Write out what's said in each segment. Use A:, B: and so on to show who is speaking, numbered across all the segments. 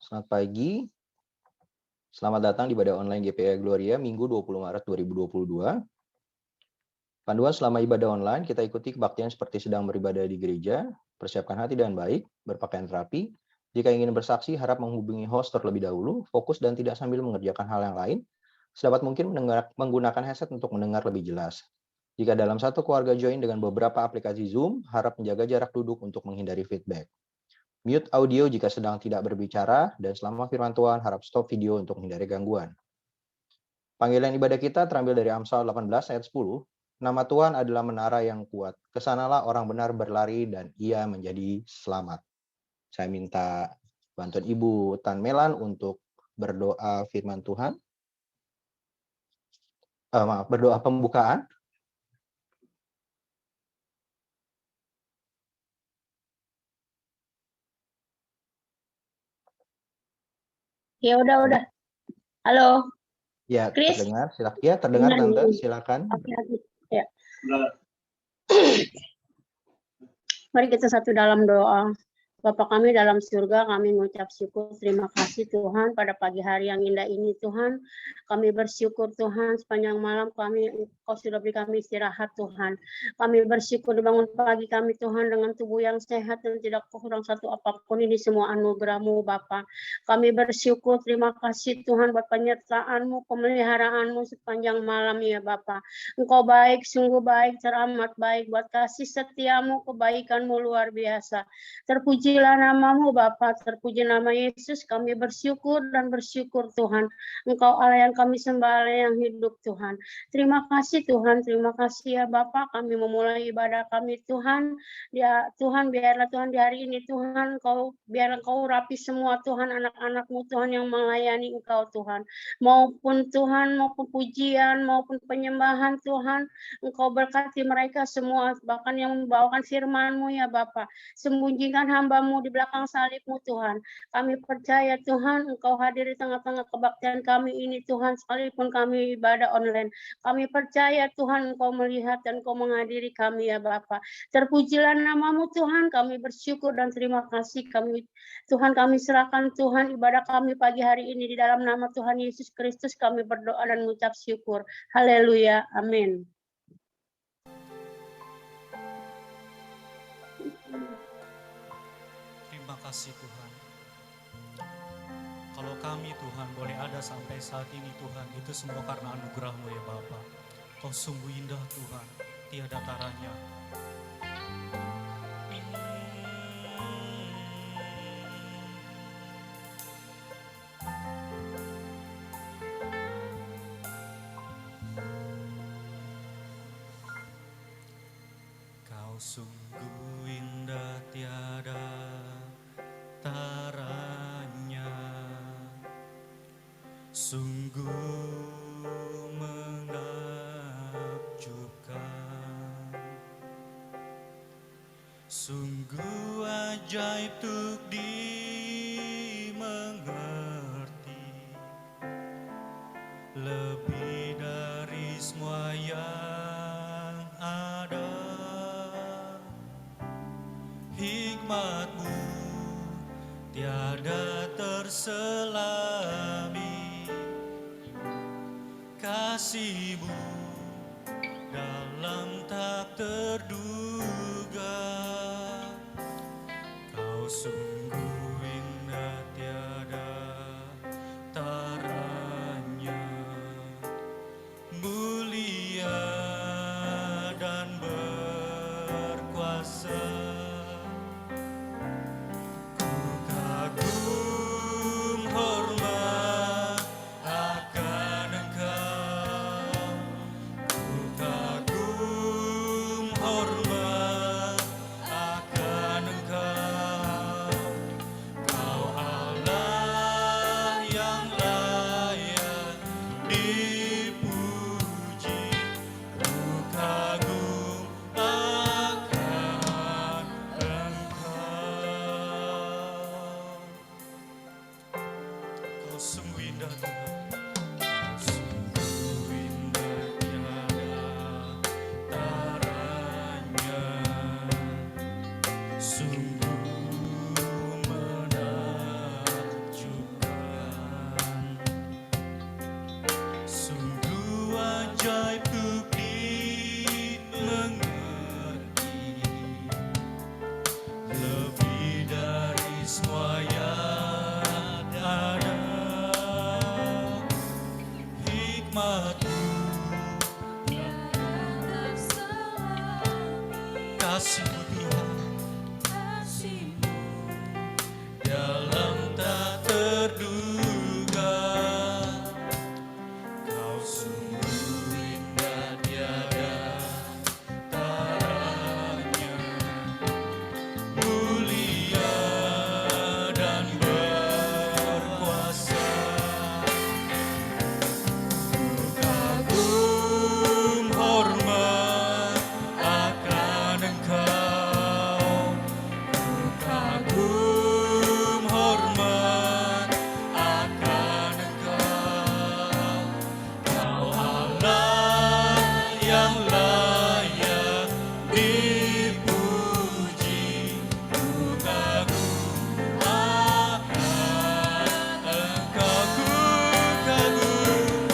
A: Selamat pagi. Selamat datang di ibadah online GPI Gloria Minggu 20 Maret 2022. Panduan selama ibadah online, kita ikuti kebaktian seperti sedang beribadah di gereja, persiapkan hati dengan baik, berpakaian rapi. Jika ingin bersaksi, harap menghubungi host terlebih dahulu, fokus dan tidak sambil mengerjakan hal yang lain. Sedapat mungkin menggunakan headset untuk mendengar lebih jelas. Jika dalam satu keluarga join dengan beberapa aplikasi Zoom, harap menjaga jarak duduk untuk menghindari feedback. Mute audio jika sedang tidak berbicara, dan selama firman Tuhan harap stop video untuk menghindari gangguan. Panggilan ibadah kita terambil dari Amsal 18 ayat 10. Nama Tuhan adalah menara yang kuat. Kesanalah orang benar berlari dan ia menjadi selamat. Saya minta bantuan Ibu Tan Melan untuk berdoa firman Tuhan. Berdoa pembukaan.
B: Ya udah. Halo.
A: Ya,
B: Chris?
A: terdengar. Silakan. Ya, terdengar Tante. Silakan.
B: Oke. Ya. Mari kita satu dalam doa. Bapa kami dalam surga, kami mengucap syukur, terima kasih Tuhan pada pagi hari yang indah ini Tuhan. Kami bersyukur Tuhan sepanjang malam Kau sudah beri kami istirahat Tuhan. Kami bersyukur dibangun pagi kami Tuhan dengan tubuh yang sehat dan tidak kurang satu apapun, ini semua anugerah-Mu Bapa. Kami bersyukur, terima kasih Tuhan buat penyertaan-Mu, pemeliharaanmu sepanjang malam ya Bapa. Engkau baik, sungguh baik, teramat baik, buat kasih setiamu, kebaikan-Mu luar biasa. Terpujilah namamu Bapa, terpuji nama Yesus, kami bersyukur dan bersyukur Tuhan. Engkau Allah yang kami sembah, Allah yang hidup Tuhan. Terima kasih Tuhan, terima kasih ya Bapa, kami memulai ibadah kami Tuhan. Ya Tuhan, biarlah Tuhan di hari ini Tuhan, biarlah Engkau rapi semua Tuhan, anak-anak-Mu Tuhan yang melayani Engkau Tuhan. Maupun Tuhan, maupun pujian, maupun penyembahan Tuhan, Engkau berkati mereka semua, bahkan yang membawakan firman-Mu ya Bapa. Sembunyikan hamba-Mu di belakang salib-Mu Tuhan. Kami percaya Tuhan, Engkau hadir di tengah-tengah kebaktian kami ini Tuhan, sekalipun kami ibadah online. Kami percaya Tuhan, Engkau melihat dan Engkau menghadiri kami ya Bapa. Terpujilah nama-Mu Tuhan, kami bersyukur dan terima kasih Tuhan, kami serahkan Tuhan ibadah kami pagi hari ini di dalam nama Tuhan Yesus Kristus, kami berdoa dan mengucap syukur. Haleluya. Amin.
C: Terima kasih Tuhan. Kalau kami Tuhan boleh ada sampai saat ini Tuhan, itu semua karena anugerah-Mu ya Bapa. Kau sungguh indah Tuhan, tiada taranya. Kau sungguh indah tiada taranya, sungguh menakjubkan, sungguh ajaib untuk dimengerti, lebih dari semua yang ada. Hikmat-Mu tiada terselami, kasih-Mu dalam tak terduga. Kau sungguh indah tiada taranya, mulia dan berkuasa. kasih-Mu Tuhan, dalam tak terduga, Kau sungguh indah tiada taranya, mulia dan berkuasa. Kagum hormat akan Engkau, kagum hormat akan Engkau, Kau Allah yang layak dipuji. Ku kagum akan Engkau, ku kagum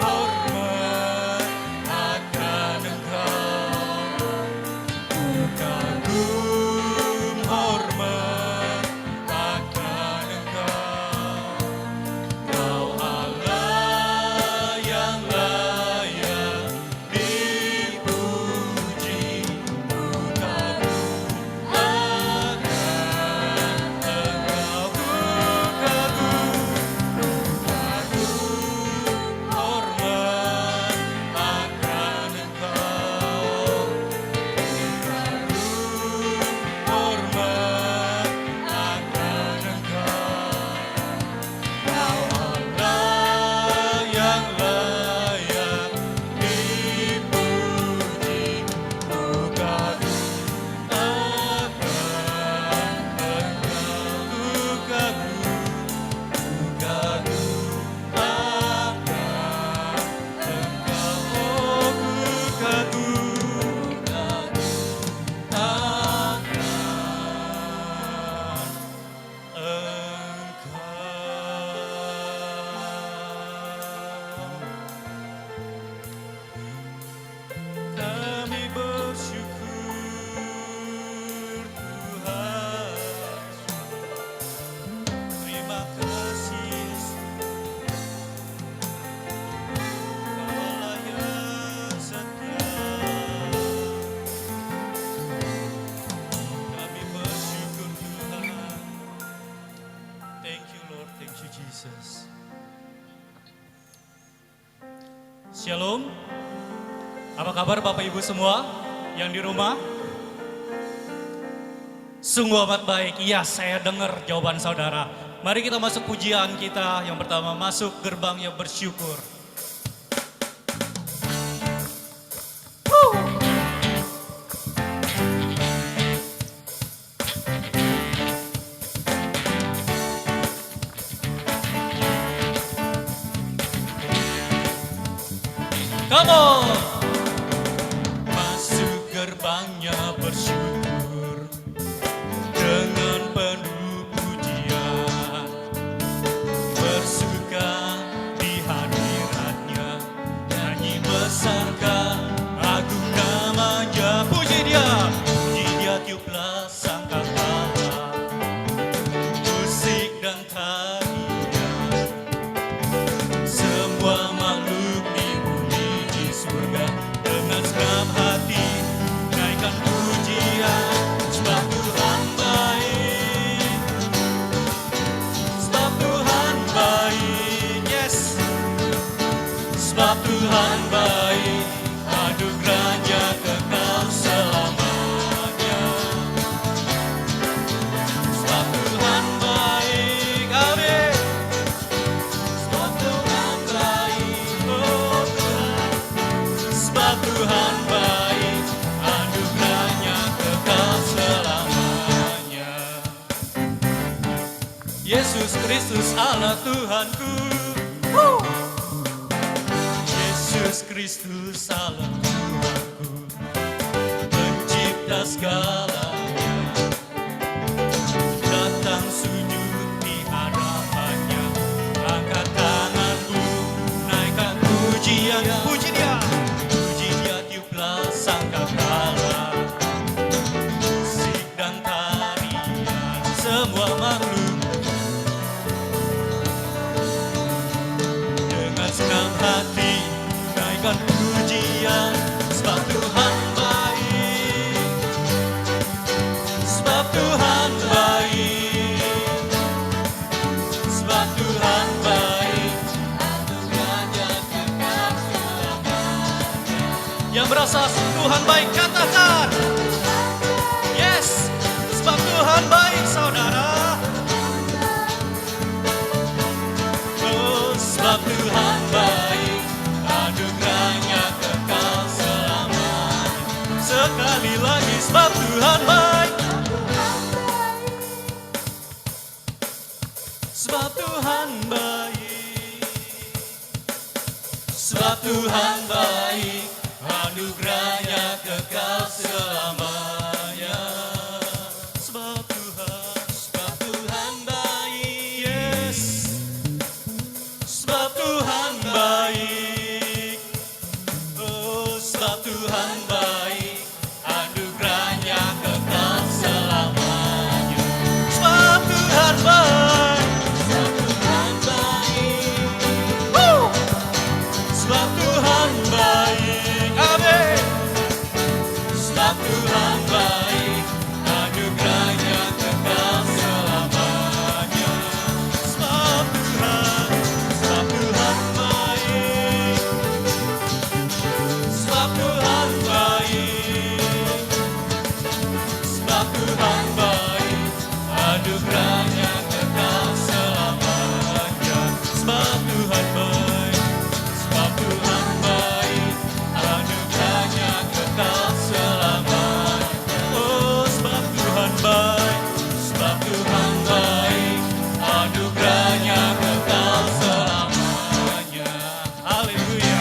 C: hormat akan Engkau, kagum hormat akan Engkau, Kau Allah yang layak dipuji. Ku kagum akan Engkau, ku kagum hormat akan Engkau, hormat akan Engkau, Kau Allah yang layak dipuji. Ku kagum akan Engkau, ku kagum akan Engkau, oh ku kagum akan Engkau. Kami bersyukur Tuhan, terima kasih Yesus, Kau Allah yang setia. Kami bersyukur Tuhan. Thank you Lord, thank you Jesus. Shalom. Apa kabar Bapak Ibu semua yang di rumah? Sungguh amat baik. Iya, saya dengar jawaban saudara. Mari kita masuk pujian kita. Yang pertama, masuk gerbangnya bersyukur. Come on! Masuk gerbangnya bersyukur dengan penuh pujian, bersuka di hadiratnya, nyanyi besarkan agung namanya. Puji dia tiuplah sangkakala, musik dan tarian, semua makhluk di bumi di surga dengan senang hati naikkan pujian. Sebab Tuhan baik, sebab Tuhan baik, yes. Sebab Tuhan baik, anugerahnya kekal selamanya. Sebab Tuhan baik, amin. Sebab Tuhan baik, oh Tuhan. Sebab Tuhan baik, anugerahnya kekal selamanya. Yesus Kristus Allah Tuhanku, Yesus Kristus Allah Tuhanku, pencipta segalanya, datang sujud di hadapannya, angkat tanganku, naikkan pujian. Puji dia tiuplah sangkakala, musik dan tarian, semua makhluk dengan senang hati naikkan pujian. Sebab Tuhan Tuhan baik, katakan. Yes, sebab Tuhan baik saudara. Oh, sebab Tuhan baik, anugerahnya kekal selamanya. Sekali lagi, sebab Tuhan baik. Sebab Tuhan baik. Sebab Tuhan baik, anugerahnya kekal selamanya. Sebab Tuhan baik, yes. Sebab Tuhan baik, oh sebab Tuhan baik, anugerahnya kekal selamanya. Sebab Tuhan baik, sebab Tuhan baik, sebab Tuhan baik, amin. Sebab Tuhan baik, anugerahnya kekal selamanya. Sebab Tuhan baik, sebab Tuhan baik, sebab Tuhan baik, anugerahnya kekal selamanya. Sebab Tuhan baik, sebab Tuhan baik, anugerahnya kekal selamanya. Oh, sebab Tuhan baik, sebab Tuhan baik, anugerahnya kekal selamanya. Haleluya.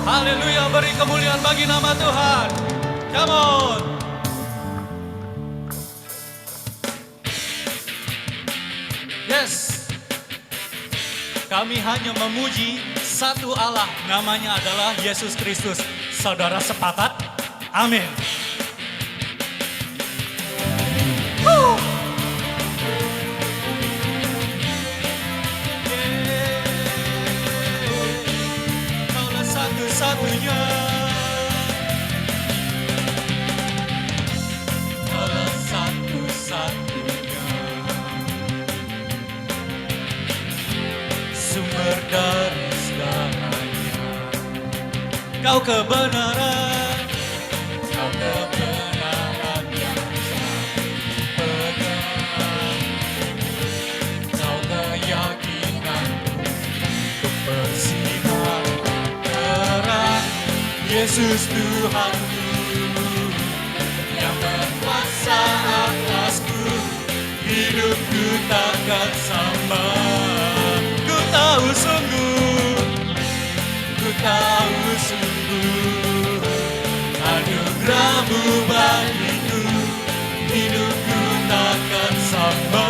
C: Haleluya, beri kemuliaan bagi nama Tuhan. Come on. Yes. Kami hanya memuji satu Allah, namanya adalah Yesus Kristus. Saudara sepakat? Amin. Kaulah satu-satunya. Kaulah satu-satunya. Sumber dari segalanya. Kau kebenaran, kau kebenaran yang satu pegang. Kau keyakinan, kebersihan, terang. Yesus Tuhanku, yang berkuasa atasku, hidupku takkan sama. Ku tahu sungguh, ku tahu sungguh, anugerah-Mu bagiku, hidupku takkan sama.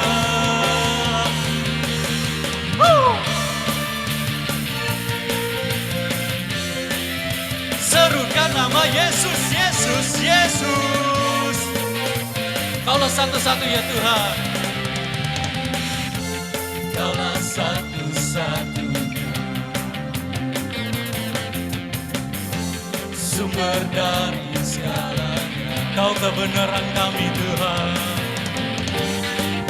C: Serukan nama Yesus, Yesus, Yesus. Kaulah satu-satunya Tuhan. Kaulah satu-satunya, sumber dari segalanya. Kau kebenaran kami Tuhan.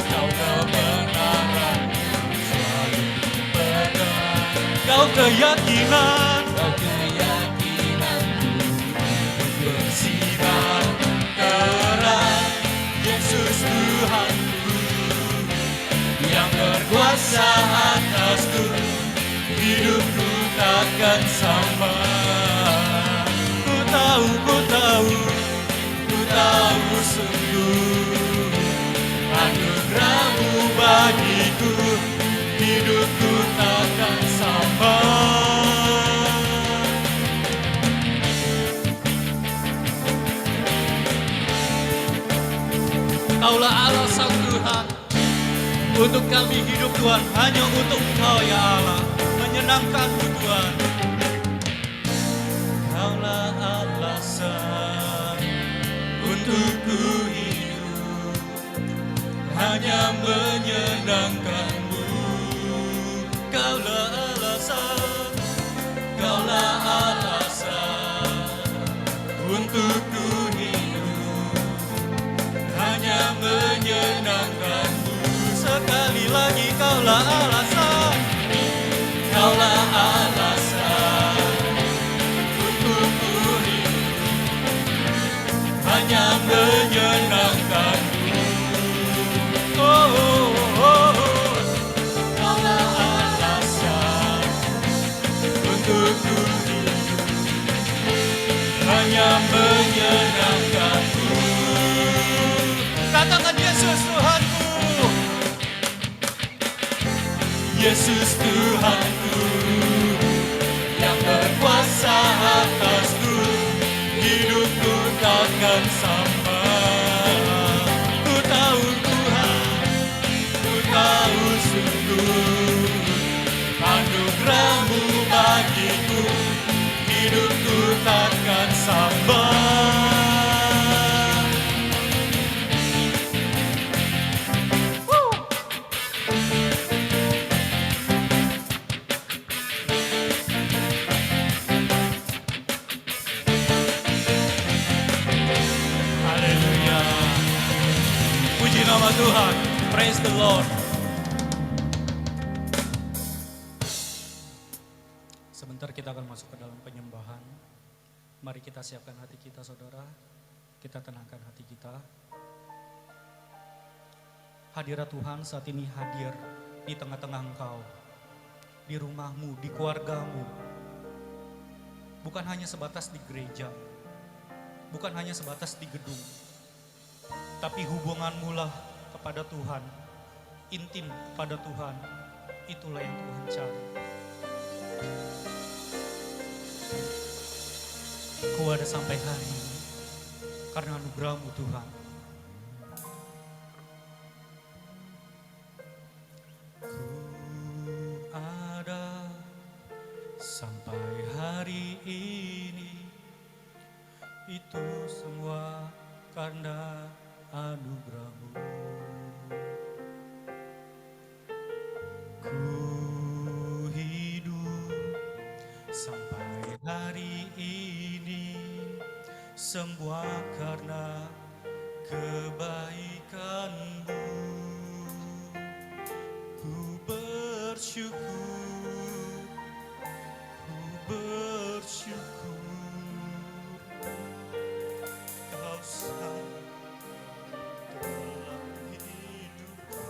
C: Kau kebenaran yang selalu pegang. Kau keyakinan, kau keyakinanku, bersinar terang. Yesus Tuhanku, yang berkuasa atasku, hidupku takkan sama. Ku tahu, ku tahu, ku tahu sungguh, anugerah-Mu bagiku, hidupku takkan sama. Kaulah Allah sang Tuhan. Untuk kami hidup Tuhan, hanya untuk Engkau ya Allah, menyenangkan-Mu Tuhan. Kaulah alasan untuk ku hidup, hanya menyenangkan-Mu. Kaulah alasan, Kaulah alasan untuk ku hidup, hanya menyenangkan-Mu. Sekali lagi Kaulah alasan, Yesus Tuhanku, yang berkuasa atasku, hidupku takkan sama. Ku tahu Tuhan, ku tahu sungguh anugerah-Mu bagiku, hidupku takkan sama. Haleluya. Puji nama Tuhan. Praise the Lord. Sebentar kita akan masuk ke dalam penyembahan. Mari kita siapkan hati kita, saudara. Kita tenangkan hati kita. Hadirat Tuhan saat ini hadir di tengah-tengah engkau. Di rumahmu, di keluargamu. Bukan hanya sebatas di gereja. Bukan hanya sebatas di gedung. Tapi hubunganmu lah kepada Tuhan. Intim pada Tuhan. Itulah yang Tuhan cari. Ku ada sampai hari ini karena anugerah-Mu Tuhan. Ku ada sampai hari ini, itu semua karena anugerah-Mu. Ku hidup sampai hari ini, semua karena kebaikan-Mu. Ku bersyukur, ku bersyukur. Kau sayang dalam hidupku.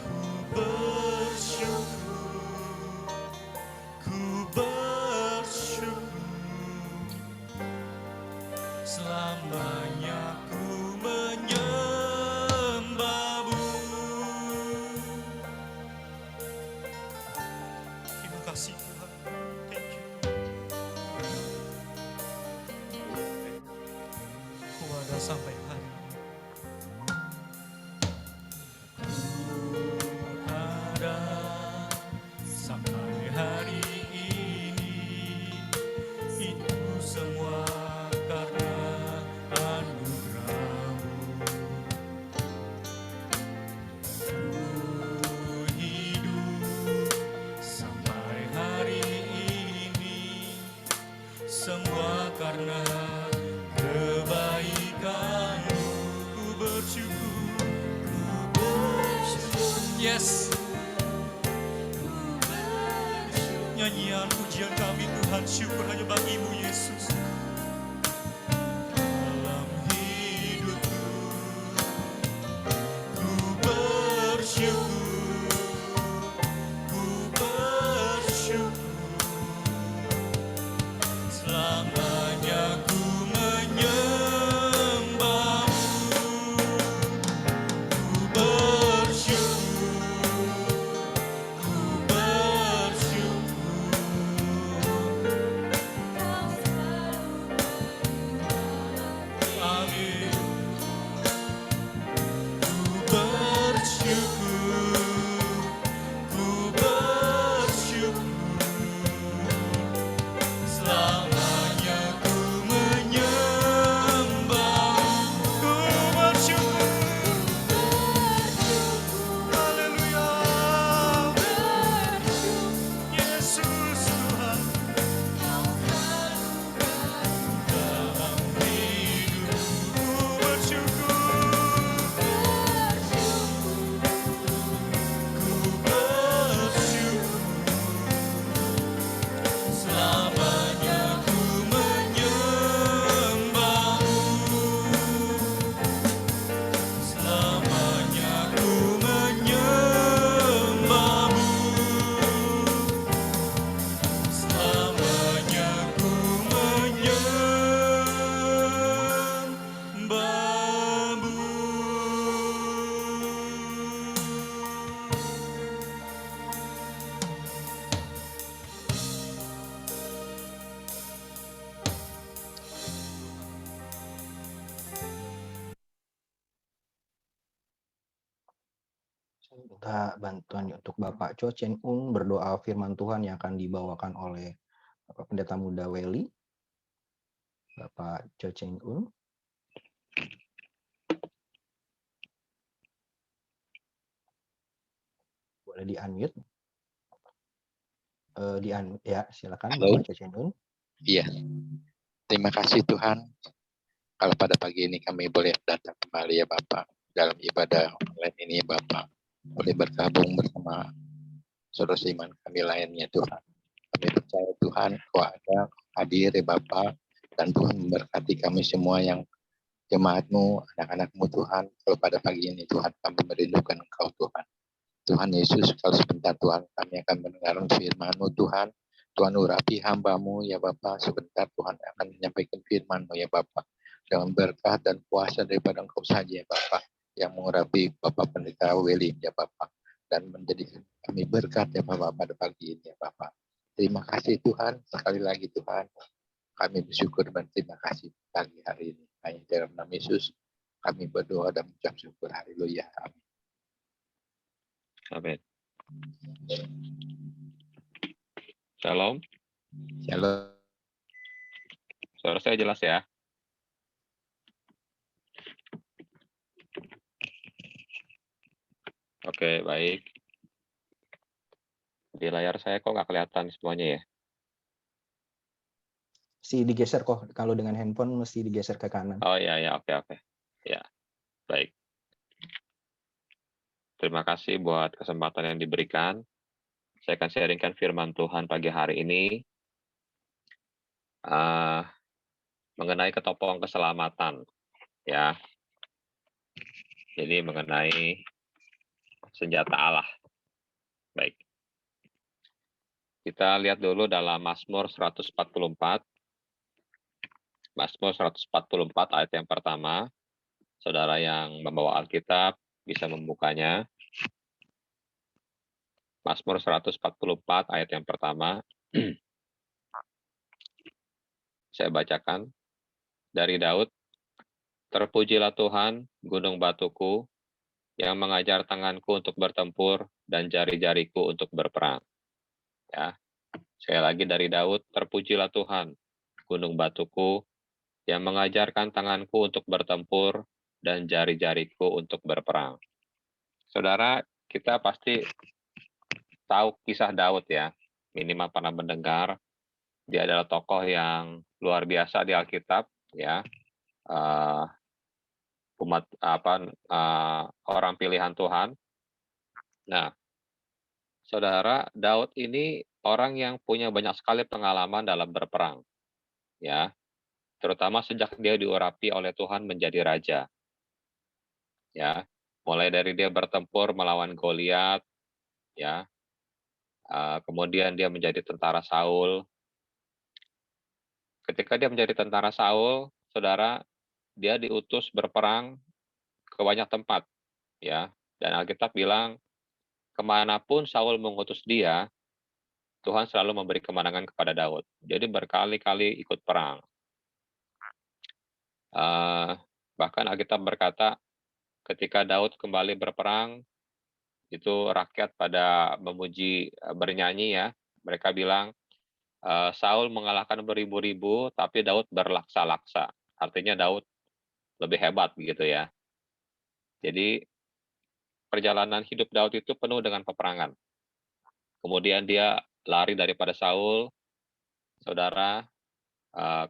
C: Ku bersyukur, ku bersyukur. Selamanya ku menyembah-Mu. Terima kasih Tuhan. Thank you. Ku ada sampai hari ini. Ku ada sampai hari ini. Itu semua karena anugerah-Mu. Ku hidup sampai hari ini, semua karena kebaikan-Mu. Ku bersyukur, ku bersyukur. Yes. Nyanyian pujian kami Tuhan, syukur hanya bagi-Mu Yesus. Dalam hidupku, ku bersyukur, ku bersyukur. Selamanya ku menyembah-Mu. Ku bersyukur, ku bersyukur.
A: minta bantuan untuk Bapak Cho Chen Un berdoa firman Tuhan yang akan dibawakan oleh Bapak Pendeta Muda Welly. Bapak Cho Chen Un. Boleh di-unmute. Ya, silakan
D: Halo.
A: Bapak Cho Chen Un.
D: Iya, terima kasih Tuhan. Kalau pada pagi ini kami boleh datang kembali ya Bapak dalam ibadah online ini ya Bapak. Boleh bergabung bersama saudara iman kami lainnya Tuhan. Kami percaya Tuhan Kau ada hadir ya Bapak, dan Tuhan memberkati kami semua yang jemaat-Mu, anak-anak-Mu Tuhan. Kalau pada pagi ini Tuhan kami merindukan Engkau Tuhan. Tuhan Yesus, kalau sebentar Tuhan kami akan mendengar firman-Mu Tuhan. Tuhan urapi hamba-Mu ya Bapa, sebentar Tuhan akan menyampaikan firman-Mu ya Bapa. Dengan berkat dan kuasa daripada Engkau saja ya Bapa, yang mengurapi Bapak Pendeta Welly ya Bapa, dan menjadikan kami berkat ya Bapak pada pagi ini ya Bapa. Terima kasih Tuhan, sekali lagi Tuhan. Kami bersyukur dan terima kasih pagi hari ini. Hanya dalam nama Yesus kami berdoa dan mengucap syukur. Haleluya. Amin.
E: Amin. Shalom.
D: Shalom.
E: Suara saya jelas ya? Oke, baik. Di layar saya kok nggak kelihatan semuanya ya?
A: Mesti digeser kok, kalau dengan handphone mesti digeser ke kanan.
E: Oh iya, ya, oke. Ya, baik. Terima kasih buat kesempatan yang diberikan. Saya akan sharingkan firman Tuhan pagi hari ini mengenai ketopong keselamatan. Ya, jadi mengenai senjata Allah. Baik. Kita lihat dulu dalam Mazmur 144. Mazmur 144 ayat yang pertama. Saudara yang membawa Alkitab bisa membukanya. Mazmur 144 ayat yang pertama. Saya bacakan. Dari Daud, terpujilah Tuhan, gunung batuku, yang mengajar tanganku untuk bertempur dan jari-jariku untuk berperang. Ya. Sekali lagi dari Daud, terpujilah Tuhan, gunung batuku, yang mengajarkan tanganku untuk bertempur dan jari-jariku untuk berperang. Saudara, kita pasti tahu kisah Daud ya, minimal pernah mendengar. Dia adalah tokoh yang luar biasa di Alkitab, ya. Orang pilihan Tuhan. Nah, saudara, Daud ini orang yang punya banyak sekali pengalaman dalam berperang, ya. Terutama sejak dia diurapi oleh Tuhan menjadi raja, ya. Mulai dari dia bertempur melawan Goliat, ya. Kemudian dia menjadi tentara Saul. Ketika dia menjadi tentara Saul, saudara, dia diutus berperang ke banyak tempat, ya. Dan Alkitab bilang, kemanapun Saul mengutus dia, Tuhan selalu memberi kemenangan kepada Daud. Jadi berkali-kali ikut perang. Bahkan Alkitab berkata, ketika Daud kembali berperang, itu rakyat pada memuji, bernyanyi ya. Mereka bilang, Saul mengalahkan beribu-ribu, tapi Daud berlaksa-laksa. Artinya Daud lebih hebat gitu ya. Jadi perjalanan hidup Daud itu penuh dengan peperangan. Kemudian dia lari daripada Saul, saudara.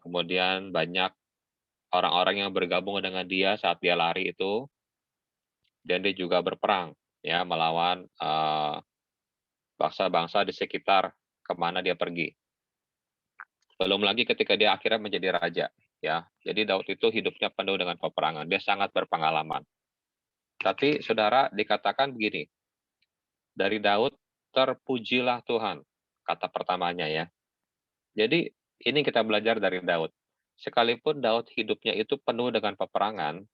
E: Kemudian banyak orang-orang yang bergabung dengan dia saat dia lari itu, dan dia juga berperang ya melawan bangsa-bangsa di sekitar kemana dia pergi. Belum lagi ketika dia akhirnya menjadi raja, ya. Jadi Daud itu hidupnya penuh dengan peperangan. Dia sangat berpengalaman. Tapi saudara, dikatakan begini, dari Daud terpujilah Tuhan, kata pertamanya ya. Jadi ini kita belajar dari Daud. Sekalipun Daud hidupnya itu penuh dengan peperangan,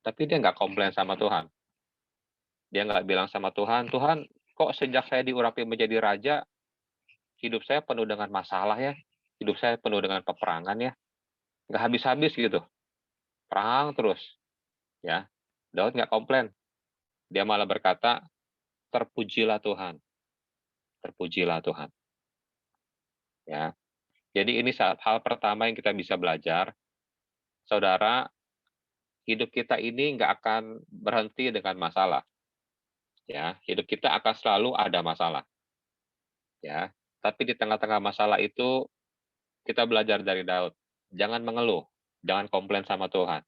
E: tapi dia nggak komplain sama Tuhan. Dia nggak bilang sama Tuhan, Tuhan, kok sejak saya diurapi menjadi raja, hidup saya penuh dengan masalah ya, hidup saya penuh dengan peperangan ya, nggak habis-habis gitu, perang terus, ya. Daud nggak komplain, dia malah berkata, terpujilah Tuhan. Terpujilah Tuhan. Ya. Jadi ini hal pertama yang kita bisa belajar. Saudara, hidup kita ini nggak akan berhenti dengan masalah. Ya, hidup kita akan selalu ada masalah. Ya, tapi di tengah-tengah masalah itu kita belajar dari Daud. Jangan mengeluh, jangan komplain sama Tuhan.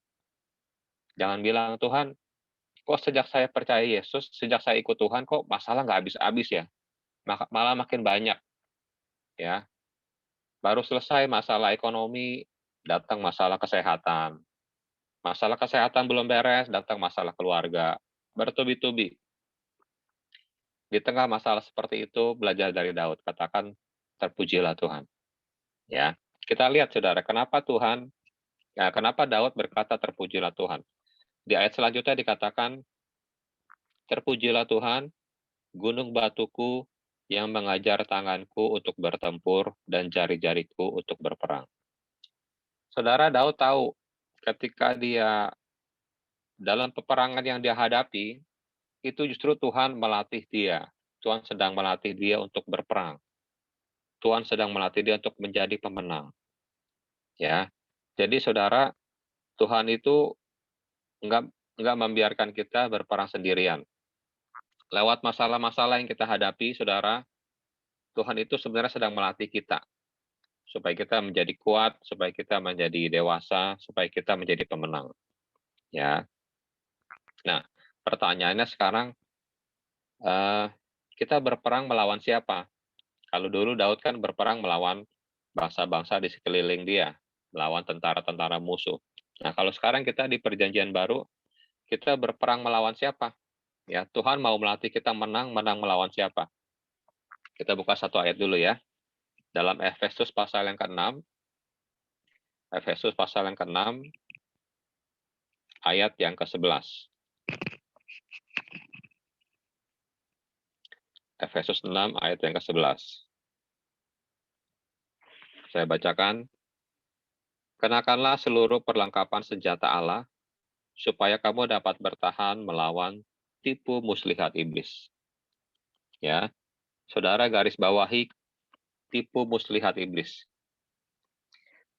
E: Jangan bilang, Tuhan, kok sejak saya percaya Yesus, sejak saya ikut Tuhan, kok masalah nggak habis-habis ya? Malah makin banyak. Ya, baru selesai masalah ekonomi, datang masalah kesehatan. Masalah kesehatan belum beres, datang masalah keluarga. Bertubi-tubi. Di tengah masalah seperti itu, belajar dari Daud. Katakan, terpujilah Tuhan. Ya, kita lihat, saudara, kenapa Daud berkata terpujilah Tuhan. Di ayat selanjutnya dikatakan, terpujilah Tuhan, gunung batuku yang mengajar tanganku untuk bertempur dan jari-jariku untuk berperang. Saudara, Daud tahu ketika dia dalam peperangan yang dia hadapi, itu justru Tuhan melatih dia. Tuhan sedang melatih dia untuk berperang. Tuhan sedang melatih dia untuk menjadi pemenang. Ya, jadi saudara, Tuhan itu enggak membiarkan kita berperang sendirian. Lewat masalah-masalah yang kita hadapi, saudara, Tuhan itu sebenarnya sedang melatih kita supaya kita menjadi kuat, supaya kita menjadi dewasa, supaya kita menjadi pemenang. Ya. Nah, pertanyaannya sekarang, kita berperang melawan siapa? Kalau dulu Daud kan berperang melawan bangsa-bangsa di sekeliling dia, melawan tentara-tentara musuh. Nah, kalau sekarang kita di perjanjian baru, kita berperang melawan siapa? Ya, Tuhan mau melatih kita menang melawan siapa? Kita buka satu ayat dulu ya. Dalam Efesus pasal yang ke-6, Efesus pasal yang ke-6, ayat yang ke-11. Efesus 6 ayat yang ke-11. Saya bacakan. Kenakanlah seluruh perlengkapan senjata Allah, supaya kamu dapat bertahan melawan tipu muslihat iblis. Ya, saudara garis bawahi tipu muslihat iblis.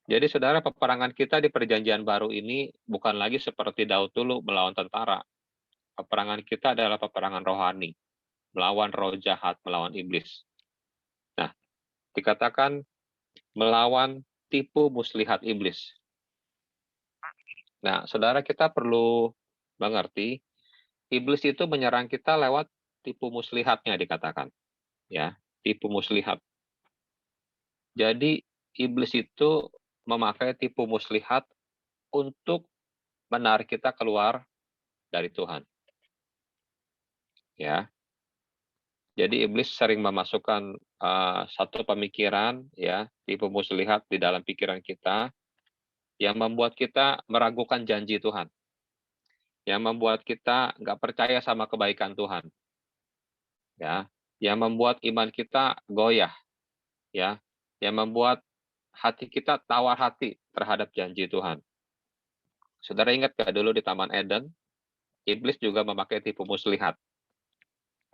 E: Jadi saudara, peperangan kita di perjanjian baru ini bukan lagi seperti Daud dulu melawan tentara. Peperangan kita adalah peperangan rohani, melawan roh jahat, melawan iblis. Nah, dikatakan melawan tipu muslihat iblis. Nah, saudara, kita perlu mengerti, iblis itu menyerang kita lewat tipu muslihatnya dikatakan. Ya, tipu muslihat. Jadi, iblis itu memakai tipu muslihat untuk menarik kita keluar dari Tuhan. Ya. Jadi iblis sering memasukkan satu pemikiran, ya, tipu muslihat di dalam pikiran kita yang membuat kita meragukan janji Tuhan, yang membuat kita nggak percaya sama kebaikan Tuhan, ya, yang membuat iman kita goyah, ya, yang membuat hati kita tawar hati terhadap janji Tuhan. Saudara ingat nggak dulu di Taman Eden, iblis juga memakai tipu muslihat,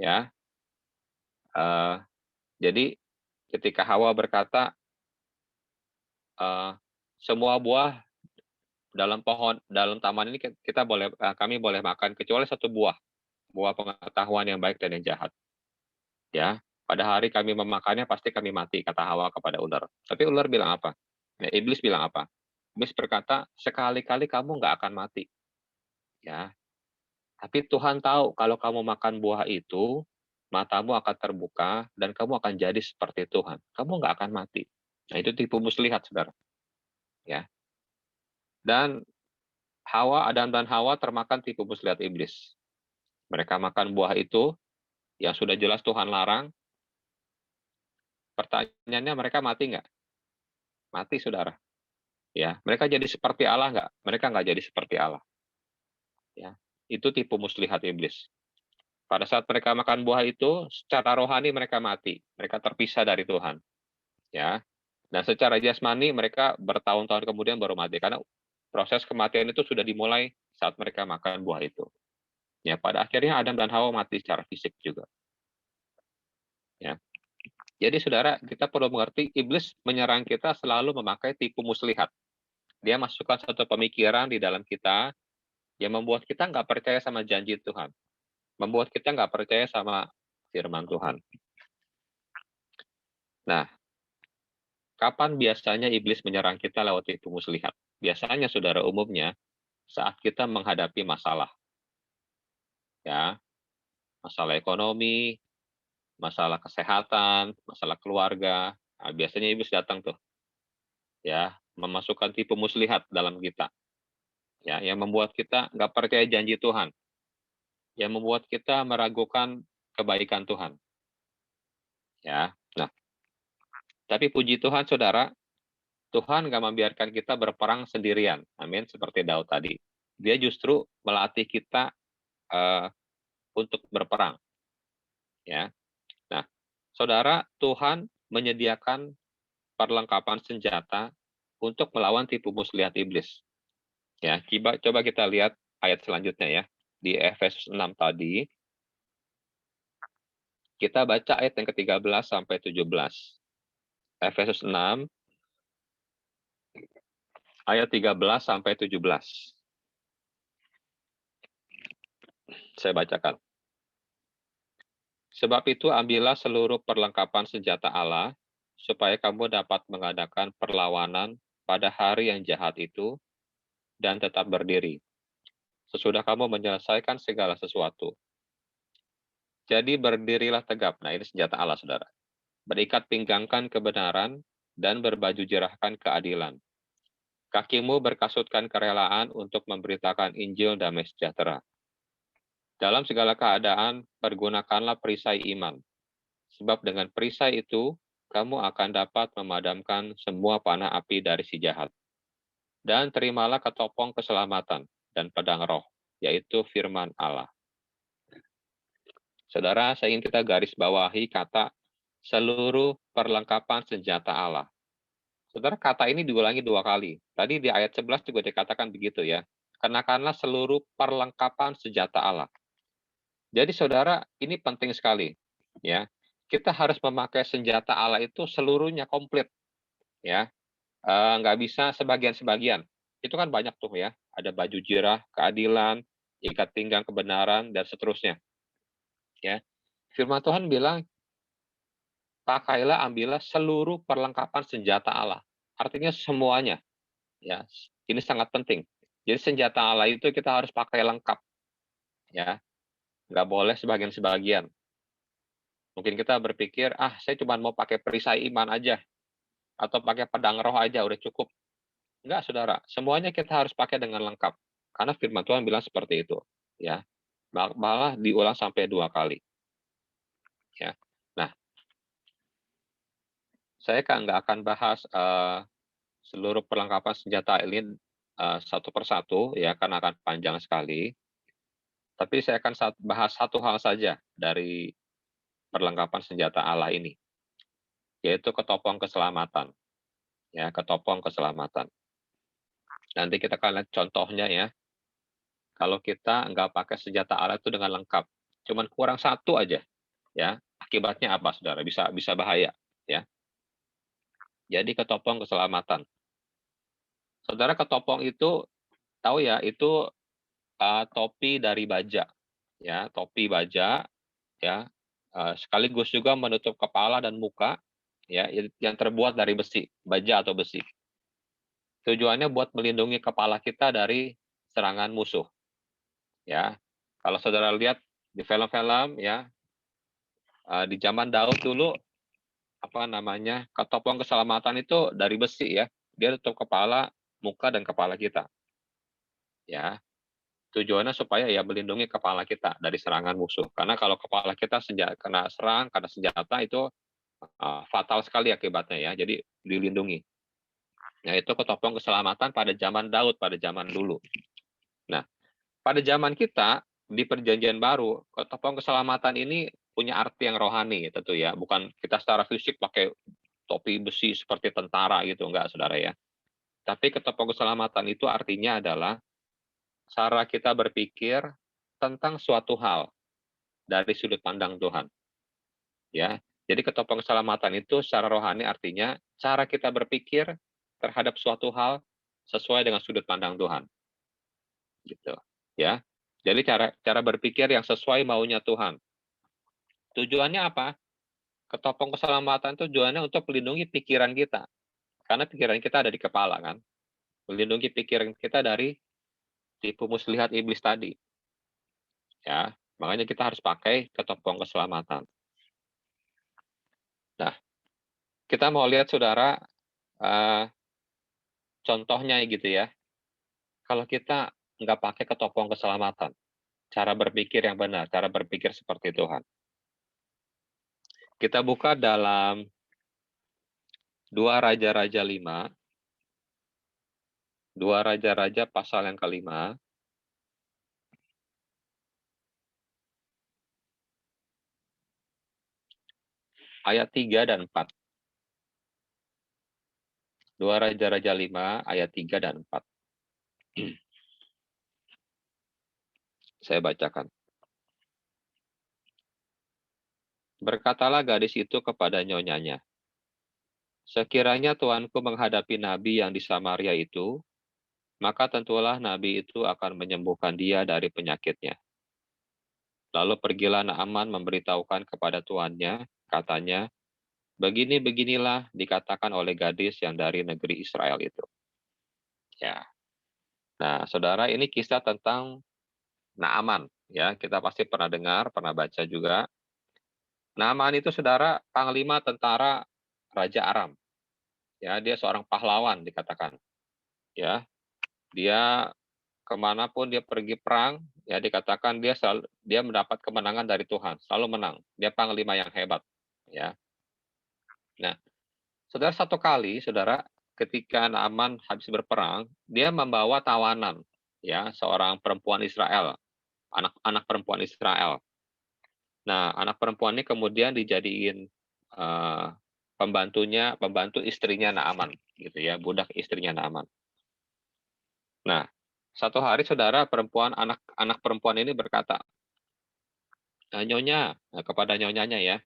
E: ya. Jadi ketika Hawa berkata, semua buah dalam taman ini kami boleh makan kecuali satu buah pengetahuan yang baik dan yang jahat. Ya, pada hari kami memakannya pasti kami mati, kata Hawa kepada ular. Tapi ular bilang apa? Nah, iblis bilang apa? Iblis berkata, sekali-kali kamu nggak akan mati. Ya, tapi Tuhan tahu kalau kamu makan buah itu, matamu akan terbuka dan kamu akan jadi seperti Tuhan. Kamu nggak akan mati. Nah, itu tipu muslihat, saudara. Ya. Dan Adam dan Hawa termakan tipu muslihat iblis. Mereka makan buah itu yang sudah jelas Tuhan larang. Pertanyaannya, mereka mati nggak? Mati, saudara. Ya, mereka jadi seperti Allah nggak? Mereka nggak jadi seperti Allah. Ya, itu tipu muslihat iblis. Pada saat mereka makan buah itu, secara rohani mereka mati. Mereka terpisah dari Tuhan. Ya. Dan secara jasmani mereka bertahun-tahun kemudian baru mati. Karena proses kematian itu sudah dimulai saat mereka makan buah itu. Ya, pada akhirnya Adam dan Hawa mati secara fisik juga. Ya. Jadi saudara, kita perlu mengerti iblis menyerang kita selalu memakai tipu muslihat. Dia masukkan satu pemikiran di dalam kita yang membuat kita nggak percaya sama janji Tuhan. Membuat kita nggak percaya sama firman Tuhan. Nah, kapan biasanya iblis menyerang kita lewat tipu muslihat? Biasanya saudara umumnya saat kita menghadapi masalah. Ya, masalah ekonomi, masalah kesehatan, masalah keluarga. Nah, biasanya iblis datang tuh, ya, memasukkan tipu muslihat dalam kita, ya, yang membuat kita nggak percaya janji Tuhan, yang membuat kita meragukan kebaikan Tuhan, ya. Nah, tapi puji Tuhan, saudara, Tuhan nggak membiarkan kita berperang sendirian, amin, seperti Daud tadi. Dia justru melatih kita untuk berperang, ya. Nah, saudara, Tuhan menyediakan perlengkapan senjata untuk melawan tipu muslihat iblis. Ya, coba kita lihat ayat selanjutnya ya. Di Efesus 6 tadi, kita baca ayat yang ke-13 sampai 17. Efesus 6 ayat 13 sampai 17. Saya bacakan. Sebab itu ambillah seluruh perlengkapan senjata Allah, supaya kamu dapat mengadakan perlawanan pada hari yang jahat itu, dan tetap berdiri. Sesudah kamu menyelesaikan segala sesuatu. Jadi berdirilah tegap. Nah, ini senjata Allah, saudara. Berikat pinggangkan kebenaran, dan berbaju jerahkan keadilan. Kakimu berkasutkan kerelaan untuk memberitakan Injil damai sejahtera. Dalam segala keadaan, pergunakanlah perisai iman. Sebab dengan perisai itu, kamu akan dapat memadamkan semua panah api dari si jahat. Dan terimalah ketopong keselamatan dan pedang roh, yaitu firman Allah. Saudara, saya ingin kita garis bawahi kata seluruh perlengkapan senjata Allah. Saudara, kata ini diulangi 2 kali. Tadi di ayat 11 juga dikatakan begitu ya. Kenakanlah seluruh perlengkapan senjata Allah. Jadi saudara, ini penting sekali. Ya, kita harus memakai senjata Allah itu seluruhnya komplit. Ya, nggak bisa sebagian-sebagian. Itu kan banyak tuh ya. Ada baju jirah, keadilan, ikat pinggang kebenaran, dan seterusnya. Ya, firman Tuhan bilang, pakailah, ambillah seluruh perlengkapan senjata Allah. Artinya semuanya. Ya, ini sangat penting. Jadi senjata Allah itu kita harus pakai lengkap. Ya, nggak boleh sebagian-sebagian. Mungkin kita berpikir, saya cuma mau pakai perisai iman aja. Atau pakai pedang roh aja, udah cukup. Enggak, saudara. Semuanya kita harus pakai dengan lengkap. Karena firman Tuhan bilang seperti itu. Ya, malah diulang sampai 2 kali. Ya. Nah, saya nggak akan bahas seluruh perlengkapan senjata ini satu persatu, ya, karena akan panjang sekali. Tapi saya akan bahas satu hal saja dari perlengkapan senjata Allah ini, yaitu ketopong keselamatan. Ya, ketopong keselamatan. Nanti kita akan lihat contohnya ya. Kalau kita nggak pakai senjata Allah itu dengan lengkap, cuman kurang satu aja, ya, akibatnya apa, saudara? Bisa bahaya, ya. Jadi ketopong keselamatan. Saudara, ketopong itu tahu ya, itu topi dari baja, ya, topi baja, ya, sekaligus juga menutup kepala dan muka, ya, yang terbuat dari besi, baja atau besi. Tujuannya buat melindungi kepala kita dari serangan musuh. Ya, kalau saudara lihat di film-film ya, di zaman Daud dulu, ketopong keselamatan itu dari besi ya, dia tutup kepala, muka, dan kepala kita. Ya, tujuannya supaya ya melindungi kepala kita dari serangan musuh. Karena kalau kepala kita kena serang karena senjata itu fatal sekali akibatnya ya, jadi dilindungi. Nah, itu ketopong keselamatan pada zaman Daud, pada zaman dulu. Nah, pada zaman kita, di perjanjian baru, ketopong keselamatan ini punya arti yang rohani tentu ya, bukan kita secara fisik pakai topi besi seperti tentara gitu, enggak, saudara ya. Tapi ketopong keselamatan itu artinya adalah cara kita berpikir tentang suatu hal dari sudut pandang Tuhan. Ya, Jadi ketopong keselamatan itu secara rohani artinya cara kita berpikir terhadap suatu hal sesuai dengan sudut pandang Tuhan. Gitu, ya. Jadi cara berpikir yang sesuai maunya Tuhan. Tujuannya apa? Ketopong keselamatan itu tujuannya untuk melindungi pikiran kita. Karena pikiran kita ada di kepala kan. Melindungi pikiran kita dari tipu muslihat iblis tadi. Ya, makanya kita harus pakai ketopong keselamatan. Nah, kita mau lihat saudara contohnya gitu ya. Kalau kita nggak pakai ketopong keselamatan, cara berpikir yang benar, cara berpikir seperti Tuhan. Kita buka dalam 2 Raja-Raja 5, 2 Raja-Raja pasal yang ke-5, ayat 3 dan 4. 2 Raja-Raja 5, ayat 3 dan 4. Saya bacakan. Berkatalah gadis itu kepada nyonyanya, sekiranya tuanku menghadapi nabi yang di Samaria itu, maka tentulah nabi itu akan menyembuhkan dia dari penyakitnya. Lalu pergilah Naaman memberitahukan kepada tuannya, katanya, begini-beginilah dikatakan oleh gadis yang dari negeri Israel itu. Ya. Nah, saudara, ini kisah tentang Naaman. Ya, kita pasti pernah dengar, pernah baca juga. Naaman itu, saudara, panglima tentara Raja Aram. Ya, dia seorang pahlawan dikatakan. Ya, dia kemanapun dia pergi perang, ya dikatakan dia mendapat kemenangan dari Tuhan, selalu menang. Dia panglima yang hebat. Ya. Nah, saudara, satu kali, saudara, ketika Naaman habis berperang, dia membawa tawanan, ya, seorang perempuan Israel, anak perempuan Israel. Nah, anak perempuan ini kemudian dijadiin pembantu istrinya Naaman, gitu ya, budak istrinya Naaman. Nah, satu hari, saudara, anak perempuan ini berkata, Nyonya, kepada nyonyanya ya,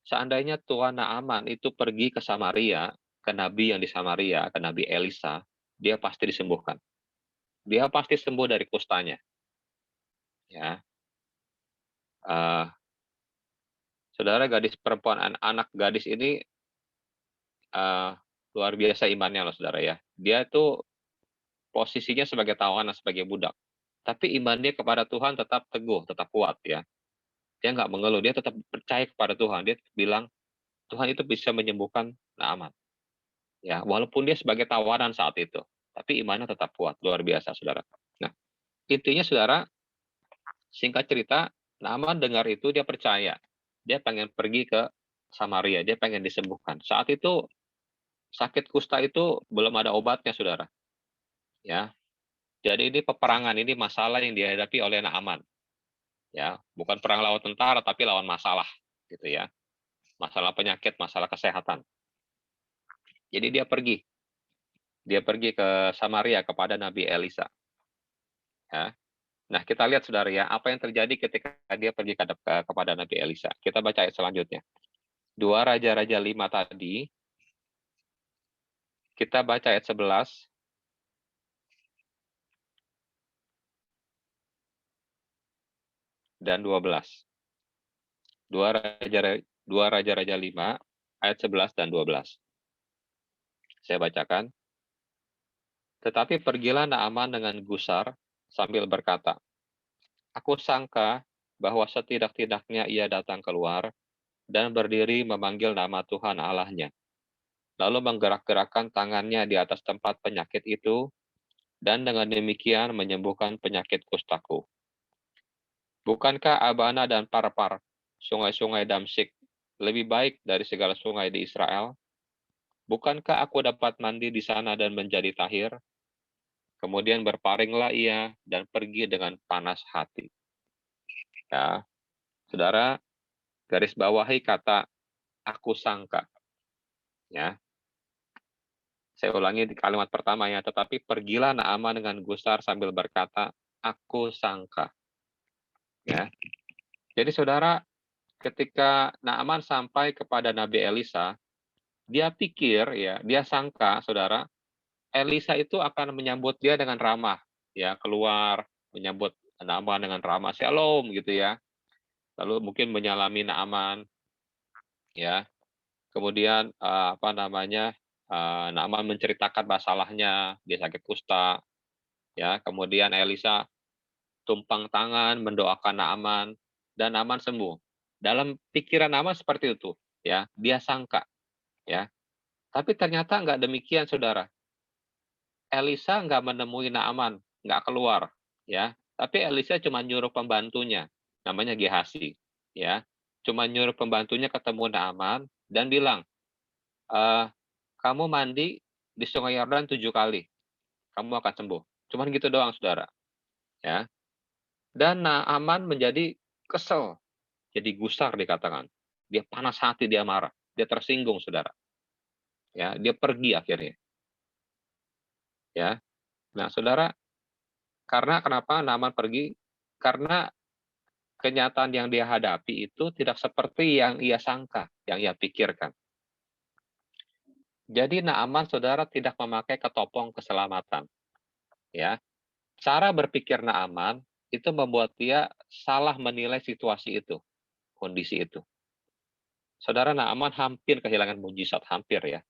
E: seandainya Tuan Naaman itu pergi ke Samaria, ke nabi yang di Samaria, ke nabi Elisa, dia pasti disembuhkan. Dia pasti sembuh dari kustanya. Ya, saudara, gadis perempuan, anak gadis ini luar biasa imannya loh, saudara ya. Dia tuh posisinya sebagai tawanan, sebagai budak. Tapi imannya kepada Tuhan tetap teguh, tetap kuat ya. Dia nggak mengeluh, dia tetap percaya kepada Tuhan. Dia bilang, Tuhan itu bisa menyembuhkan Naaman. Ya, walaupun dia sebagai tawanan saat itu. Tapi imannya tetap kuat, luar biasa, saudara. Nah, intinya, saudara, singkat cerita, Naaman dengar itu, dia percaya. Dia pengen pergi ke Samaria, dia pengen disembuhkan. Saat itu, sakit kusta itu belum ada obatnya, saudara. Ya, jadi ini peperangan, ini masalah yang dihadapi oleh Naaman. Ya, bukan perang lawan tentara, tapi lawan masalah, gitu ya. Masalah penyakit, masalah kesehatan. Jadi dia pergi ke Samaria kepada Nabi Elisa. Ya. Nah, kita lihat, saudara ya, apa yang terjadi ketika dia pergi kepada Nabi Elisa. Kita baca ayat selanjutnya. 2 Raja-Raja 5 tadi, kita baca ayat 11 dan 12. 2 Raja-Raja 5 ayat 11 dan 12. Saya bacakan. Tetapi pergilah Naaman dengan gusar sambil berkata, aku sangka bahwa setidak-tidaknya ia datang keluar dan berdiri memanggil nama Tuhan Allahnya. Lalu menggerak-gerakkan tangannya di atas tempat penyakit itu, dan dengan demikian menyembuhkan penyakit kustaku. Bukankah Abana dan Parpar, sungai-sungai Damsik, lebih baik dari segala sungai di Israel? Bukankah aku dapat mandi di sana dan menjadi tahir? Kemudian berparinglah ia dan pergi dengan panas hati. Ya, saudara, garis bawahi kata aku sangka. Ya, saya ulangi di kalimat pertama ya, tetapi pergilah Naaman dengan gusar sambil berkata, aku sangka. Ya, jadi saudara, ketika Naaman sampai kepada Nabi Elisa, dia pikir ya, dia sangka saudara, Elisa itu akan menyambut dia dengan ramah, ya keluar menyambut Naaman dengan ramah, shalom gitu ya. Lalu mungkin menyalami Naaman, ya. Kemudian Naaman menceritakan masalahnya, dia sakit kusta, ya. Kemudian Elisa tumpang tangan mendoakan Naaman dan Naaman sembuh. Dalam pikiran Naaman seperti itu, ya. Dia sangka, ya. Tapi ternyata nggak demikian, saudara. Elisa nggak menemui Naaman, nggak keluar, ya. Tapi Elisa cuma nyuruh pembantunya, namanya Gehasi, ya. Cuma nyuruh pembantunya ketemu Naaman dan bilang, kamu mandi di Sungai Yordan 7 kali, kamu akan sembuh. Cuman gitu doang, saudara. Ya. Dan Naaman menjadi kesel, jadi gusar dikatakan. Dia panas hati, dia marah, dia tersinggung, saudara. Ya, dia pergi akhirnya. Ya. Nah, saudara, karena kenapa Naaman pergi? Karena kenyataan yang dia hadapi itu tidak seperti yang ia sangka, yang ia pikirkan. Jadi Naaman, saudara, tidak memakai ketopong keselamatan. Ya, cara berpikir Naaman itu membuat dia salah menilai situasi itu, kondisi itu. Saudara, Naaman hampir kehilangan mujizat, hampir ya.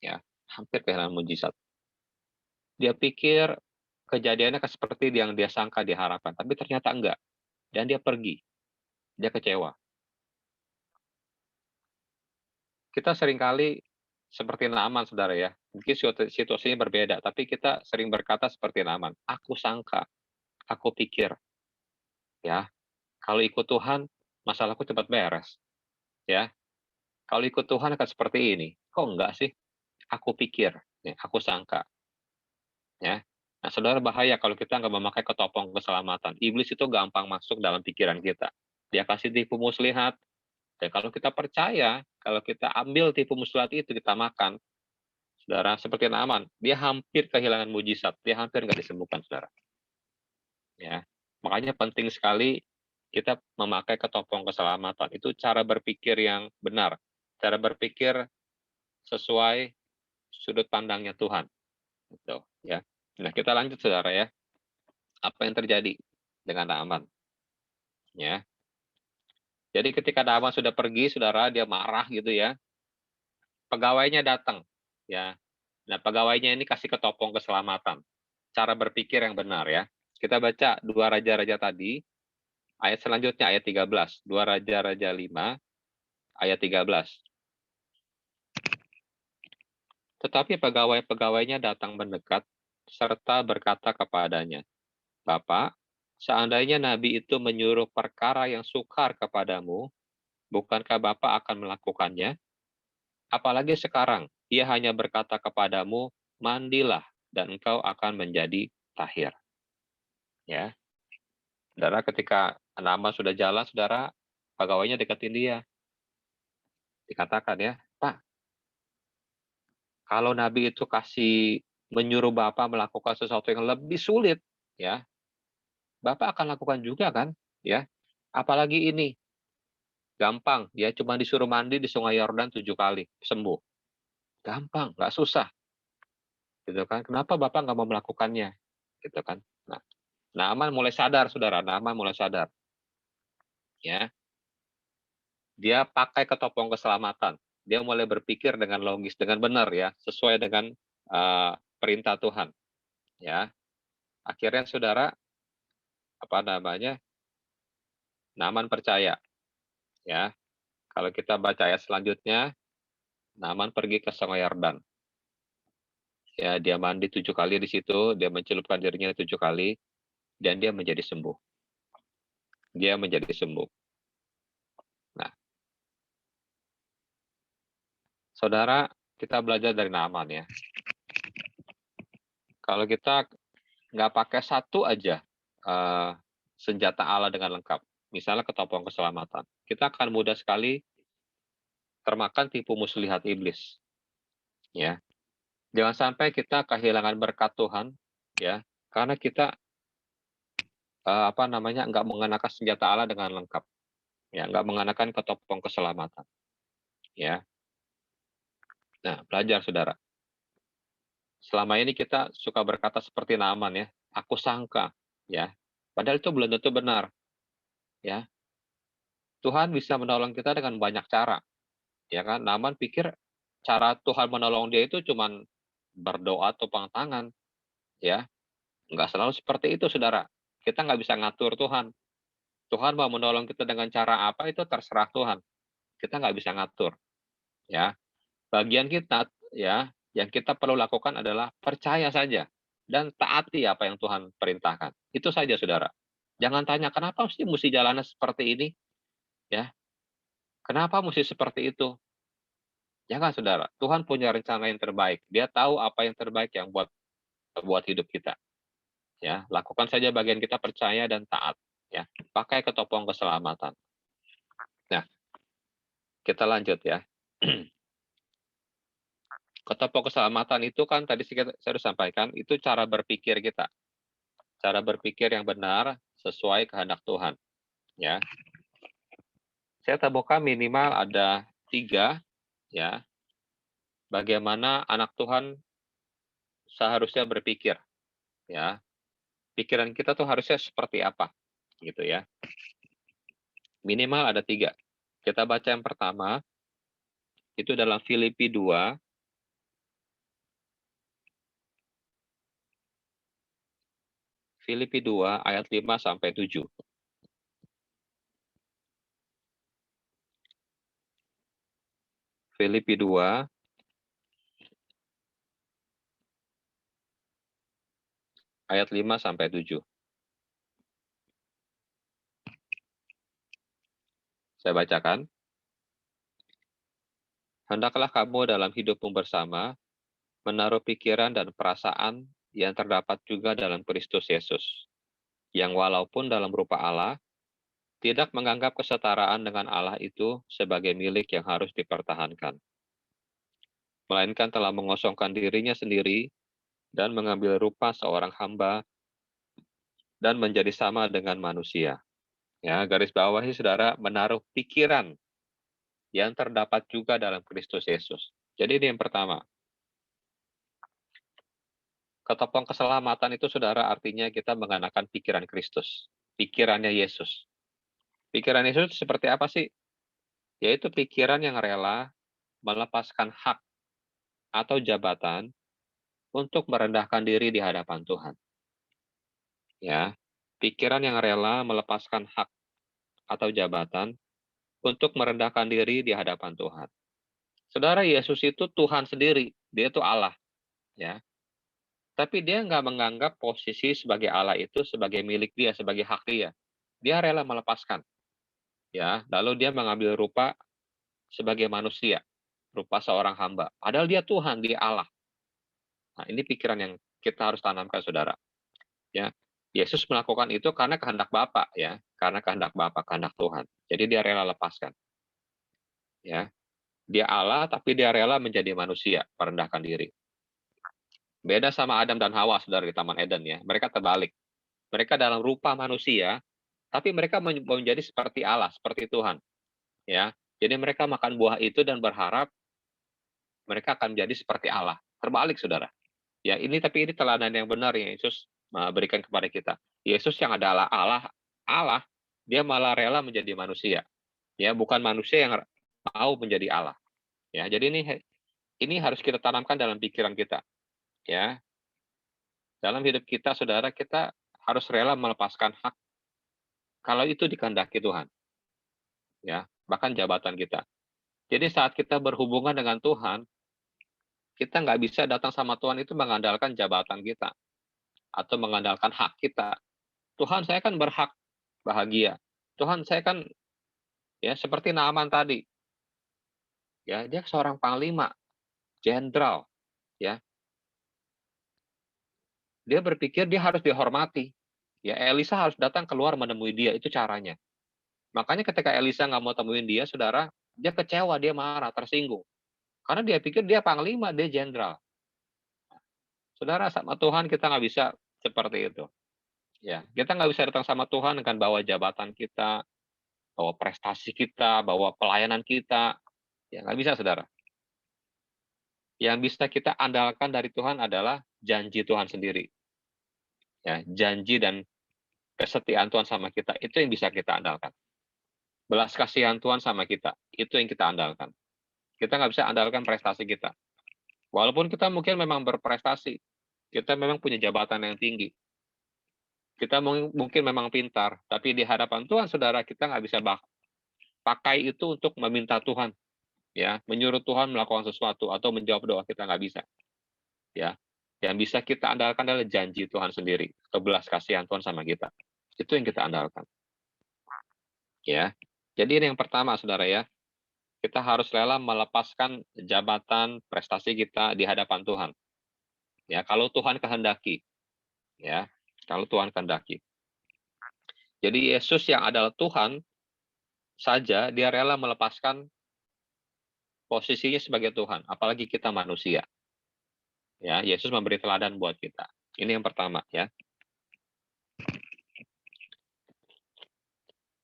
E: Ya, hampir kehilangan mujizat. Dia pikir kejadiannya seperti yang dia sangka, diharapkan, tapi ternyata enggak. Dan dia pergi. Dia kecewa. Kita seringkali seperti Naaman, saudara ya. Mungkin situasinya berbeda, tapi kita sering berkata seperti Naaman. Aku sangka, aku pikir, ya, kalau ikut Tuhan, masalahku cepat beres. Ya, kalau ikut Tuhan akan seperti ini. Kok enggak sih? Aku pikir, ya, aku sangka. Ya. Nah, saudara, bahaya kalau kita nggak memakai ketopong keselamatan. Iblis itu gampang masuk dalam pikiran kita. Dia kasih tipu muslihat. Dan kalau kita percaya, kalau kita ambil tipu muslihat itu, kita makan, saudara, seperti Naaman, dia hampir kehilangan mujizat. Dia hampir nggak disembuhkan, saudara. Ya. Makanya penting sekali kita memakai ketopong keselamatan. Itu cara berpikir yang benar. Cara berpikir sesuai sudut pandangnya Tuhan. Gitu, ya. Nah, kita lanjut, saudara ya. Apa yang terjadi dengan Naaman? Ya. Jadi ketika Naaman sudah pergi, saudara, dia marah gitu ya. Pegawainya datang, ya. Nah, pegawainya ini kasih ketopong keselamatan. Cara berpikir yang benar ya. Kita baca 2 Raja-Raja tadi, ayat selanjutnya ayat 13. 2 Raja-Raja 5 ayat 13. Tetapi pegawai-pegawainya datang mendekat serta berkata kepadanya, Bapak, seandainya nabi itu menyuruh perkara yang sukar kepadamu, bukankah Bapak akan melakukannya? Apalagi sekarang, ia hanya berkata kepadamu, mandilah, dan engkau akan menjadi tahir. Ya, saudara, ketika Naaman sudah jalan, saudara, pegawainya deketin dia. Dikatakan ya, Pak, kalau nabi itu menyuruh Bapak melakukan sesuatu yang lebih sulit, ya, Bapak akan lakukan juga kan? Ya, apalagi ini, gampang, ya cuma disuruh mandi di Sungai Yordan 7 kali, sembuh. Gampang, nggak susah. Gitu kan? Kenapa Bapak nggak mau melakukannya? Gitu kan? Nah, Naaman mulai sadar, saudara. Naaman mulai sadar. Ya, dia pakai ketopong keselamatan. Dia mulai berpikir dengan logis, dengan benar ya, sesuai dengan perintah Tuhan. Ya, akhirnya saudara, Naaman percaya. Ya, kalau kita baca ayat selanjutnya, Naaman pergi ke Sungai Yordan. Ya, dia mandi 7 kali di situ, dia mencelupkan dirinya 7 kali, dan dia menjadi sembuh. Dia menjadi sembuh. Nah, saudara, kita belajar dari Naaman ya. Kalau kita nggak pakai satu aja senjata Allah dengan lengkap, misalnya ketopong keselamatan, kita akan mudah sekali termakan tipu muslihat iblis. Ya, jangan sampai kita kehilangan berkat Tuhan, ya, karena kita nggak mengenakan senjata Allah dengan lengkap. ya, nggak mengenakan ketopong keselamatan, ya. Nah, belajar saudara. Selama ini kita suka berkata seperti Naaman ya, aku sangka, ya. Padahal itu belum tentu benar, ya. Tuhan bisa menolong kita dengan banyak cara, ya kan? Naaman pikir cara Tuhan menolong dia itu cuman berdoa tupang tangan, ya. Nggak selalu seperti itu, saudara. Kita nggak bisa ngatur Tuhan. Tuhan mau menolong kita dengan cara apa itu terserah Tuhan. Kita nggak bisa ngatur, ya. Bagian kita, ya, yang kita perlu lakukan adalah percaya saja dan taati apa yang Tuhan perintahkan. Itu saja, saudara. Jangan tanya kenapa sih mesti jalannya seperti ini, ya. Kenapa mesti seperti itu? Jangan, saudara. Tuhan punya rencana yang terbaik. Dia tahu apa yang terbaik yang buat hidup kita. Ya, lakukan saja bagian kita percaya dan taat. Ya, pakai ketopong keselamatan. Nah, kita lanjut ya. Ketopong keselamatan itu kan tadi saya sudah sampaikan, itu cara berpikir kita. Cara berpikir yang benar sesuai kehendak Tuhan. Ya, saya temukan minimal ada 3, ya. Bagaimana anak Tuhan seharusnya berpikir, ya. Pikiran kita tuh harusnya seperti apa, gitu ya. Minimal ada 3. Kita baca yang pertama, itu dalam Filipi 2, Filipi 2 ayat 5 sampai 7. Filipi 2 ayat 5 sampai 7. Saya bacakan. Hendaklah kamu dalam hidupmu bersama menaruh pikiran dan perasaan yang terdapat juga dalam Kristus Yesus, yang walaupun dalam rupa Allah, tidak menganggap kesetaraan dengan Allah itu sebagai milik yang harus dipertahankan, melainkan telah mengosongkan dirinya sendiri dan mengambil rupa seorang hamba dan menjadi sama dengan manusia. Ya, garis bawahi saudara, menaruh pikiran yang terdapat juga dalam Kristus Yesus. Jadi ini yang pertama. Ketopong keselamatan itu saudara artinya kita mengenakan pikiran Kristus. Pikirannya Yesus. Pikiran Yesus seperti apa sih? Yaitu pikiran yang rela melepaskan hak atau jabatan untuk merendahkan diri di hadapan Tuhan. Ya, pikiran yang rela melepaskan hak atau jabatan untuk merendahkan diri di hadapan Tuhan. Saudara, Yesus itu Tuhan sendiri, dia itu Allah, ya. Tapi dia nggak menganggap posisi sebagai Allah itu sebagai milik dia, sebagai hak dia. Dia rela melepaskan, ya. Lalu dia mengambil rupa sebagai manusia, rupa seorang hamba. Padahal dia Tuhan, dia Allah. Nah, ini pikiran yang kita harus tanamkan, saudara. Ya, Yesus melakukan itu karena kehendak Bapa, ya, karena kehendak Bapa, kehendak Tuhan. Jadi dia rela lepaskan, ya. Dia Allah, tapi dia rela menjadi manusia, merendahkan diri. Beda sama Adam dan Hawa, saudara, di Taman Eden, ya. Mereka terbalik. Mereka dalam rupa manusia, tapi mereka menjadi seperti Allah, seperti Tuhan, ya. Jadi mereka makan buah itu dan berharap mereka akan menjadi seperti Allah. Terbalik, saudara. Ya, tapi ini teladan yang benar yang Yesus berikan kepada kita. Yesus yang adalah Allah, dia malah rela menjadi manusia. Ya, bukan manusia yang mau menjadi Allah. Ya, jadi ini harus kita tanamkan dalam pikiran kita. Ya, dalam hidup kita, saudara, kita harus rela melepaskan hak kalau itu dikehendaki Tuhan. Ya, bahkan jabatan kita. Jadi saat kita berhubungan dengan Tuhan, kita nggak bisa datang sama Tuhan itu mengandalkan jabatan kita atau mengandalkan hak kita. Tuhan, saya kan berhak bahagia. Tuhan, saya kan ya seperti Naaman tadi. Ya, dia seorang panglima, jenderal, ya. Dia berpikir dia harus dihormati. Ya, Elisa harus datang keluar menemui dia, itu caranya. Makanya ketika Elisa nggak mau temuin dia, saudara, dia kecewa, dia marah, tersinggung. Karena dia pikir dia panglima, dia jenderal. Saudara, sama Tuhan kita nggak bisa seperti itu. Ya, kita nggak bisa datang sama Tuhan dengan bawa jabatan kita, bahwa prestasi kita, bahwa pelayanan kita. Ya, nggak bisa, saudara. Yang bisa kita andalkan dari Tuhan adalah janji Tuhan sendiri. Ya, janji dan kesetiaan Tuhan sama kita, itu yang bisa kita andalkan. Belas kasihan Tuhan sama kita, itu yang kita andalkan. Kita nggak bisa andalkan prestasi kita. Walaupun kita mungkin memang berprestasi, kita memang punya jabatan yang tinggi, kita mungkin memang pintar, tapi di hadapan Tuhan, saudara, kita nggak bisa pakai itu untuk meminta Tuhan, ya, menyuruh Tuhan melakukan sesuatu atau menjawab doa kita, nggak bisa, ya. Yang bisa kita andalkan adalah janji Tuhan sendiri, atau belas kasihan Tuhan sama kita. Itu yang kita andalkan, ya. Jadi ini yang pertama, saudara, ya. Kita harus rela melepaskan jabatan prestasi kita di hadapan Tuhan. Ya, kalau Tuhan kehendaki, ya, kalau Tuhan kehendaki. Jadi Yesus yang adalah Tuhan saja, dia rela melepaskan posisinya sebagai Tuhan, apalagi kita manusia. Ya, Yesus memberi teladan buat kita. Ini yang pertama, ya.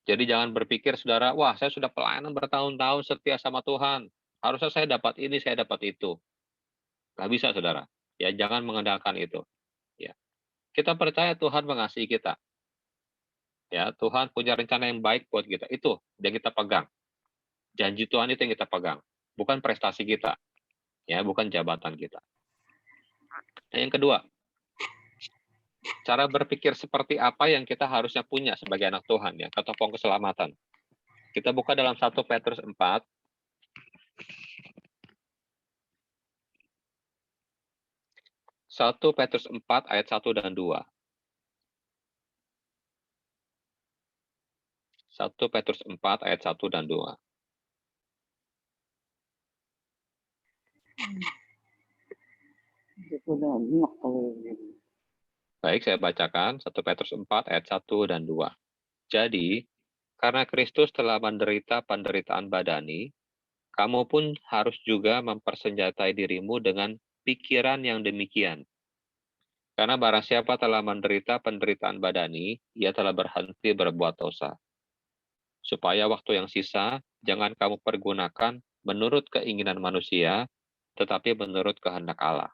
E: Jadi jangan berpikir, saudara, wah, saya sudah pelayanan bertahun-tahun setia sama Tuhan, harusnya saya dapat ini, saya dapat itu. Nggak bisa, saudara. Ya, jangan mengandalkan itu. Ya. Kita percaya Tuhan mengasihi kita. Ya, Tuhan punya rencana yang baik buat kita. Itu yang kita pegang. Janji Tuhan itu yang kita pegang, bukan prestasi kita. Ya, bukan jabatan kita. Nah, yang kedua, cara berpikir seperti apa yang kita harusnya punya sebagai anak Tuhan, ya, ketopong keselamatan. Kita buka dalam 1 Petrus 4. 1 Petrus 4 ayat 1 dan 2. 1 Petrus 4 ayat 1 dan 2. Baik, saya bacakan 1 Petrus 4 ayat 1 dan 2. Jadi, karena Kristus telah menderita penderitaan badani, kamu pun harus juga mempersenjatai dirimu dengan pikiran yang demikian. Karena barang siapa telah menderita penderitaan badani, ia telah berhenti berbuat dosa. Supaya waktu yang sisa, jangan kamu pergunakan menurut keinginan manusia, tetapi menurut kehendak Allah.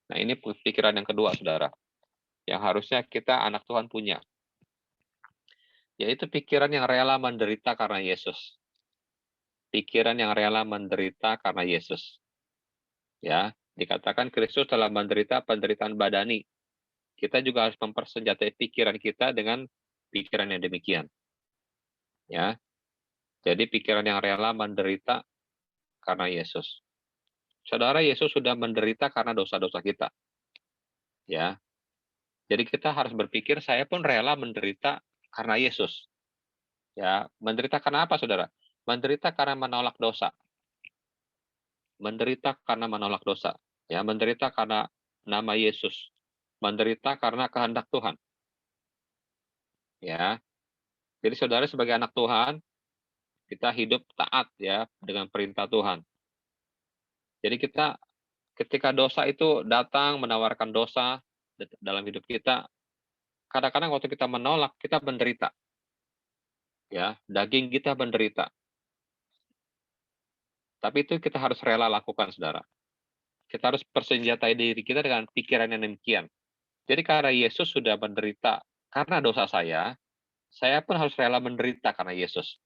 E: Nah, ini pikiran yang kedua, saudara, yang harusnya kita anak Tuhan punya. Yaitu pikiran yang rela menderita karena Yesus. Pikiran yang rela menderita karena Yesus. Ya, dikatakan Kristus telah menderita penderitaan badani. Kita juga harus mempersenjatai pikiran kita dengan pikiran yang demikian. Ya. Jadi pikiran yang rela menderita karena Yesus. Saudara, Yesus sudah menderita karena dosa-dosa kita. Ya. Jadi kita harus berpikir, saya pun rela menderita karena Yesus. Ya, menderita karena apa, saudara? Menderita karena menolak dosa. Menderita karena menolak dosa. Ya, menderita karena nama Yesus. Menderita karena kehendak Tuhan. Ya. Jadi saudara, sebagai anak Tuhan, kita hidup taat, ya, dengan perintah Tuhan. Jadi kita ketika dosa itu datang menawarkan dosa dalam hidup kita, kadang-kadang waktu kita menolak, kita menderita. Ya, daging kita menderita. Tapi itu kita harus rela lakukan, saudara. Kita harus persenjatai diri kita dengan pikiran yang demikian. Jadi karena Yesus sudah menderita karena dosa saya pun harus rela menderita karena Yesus.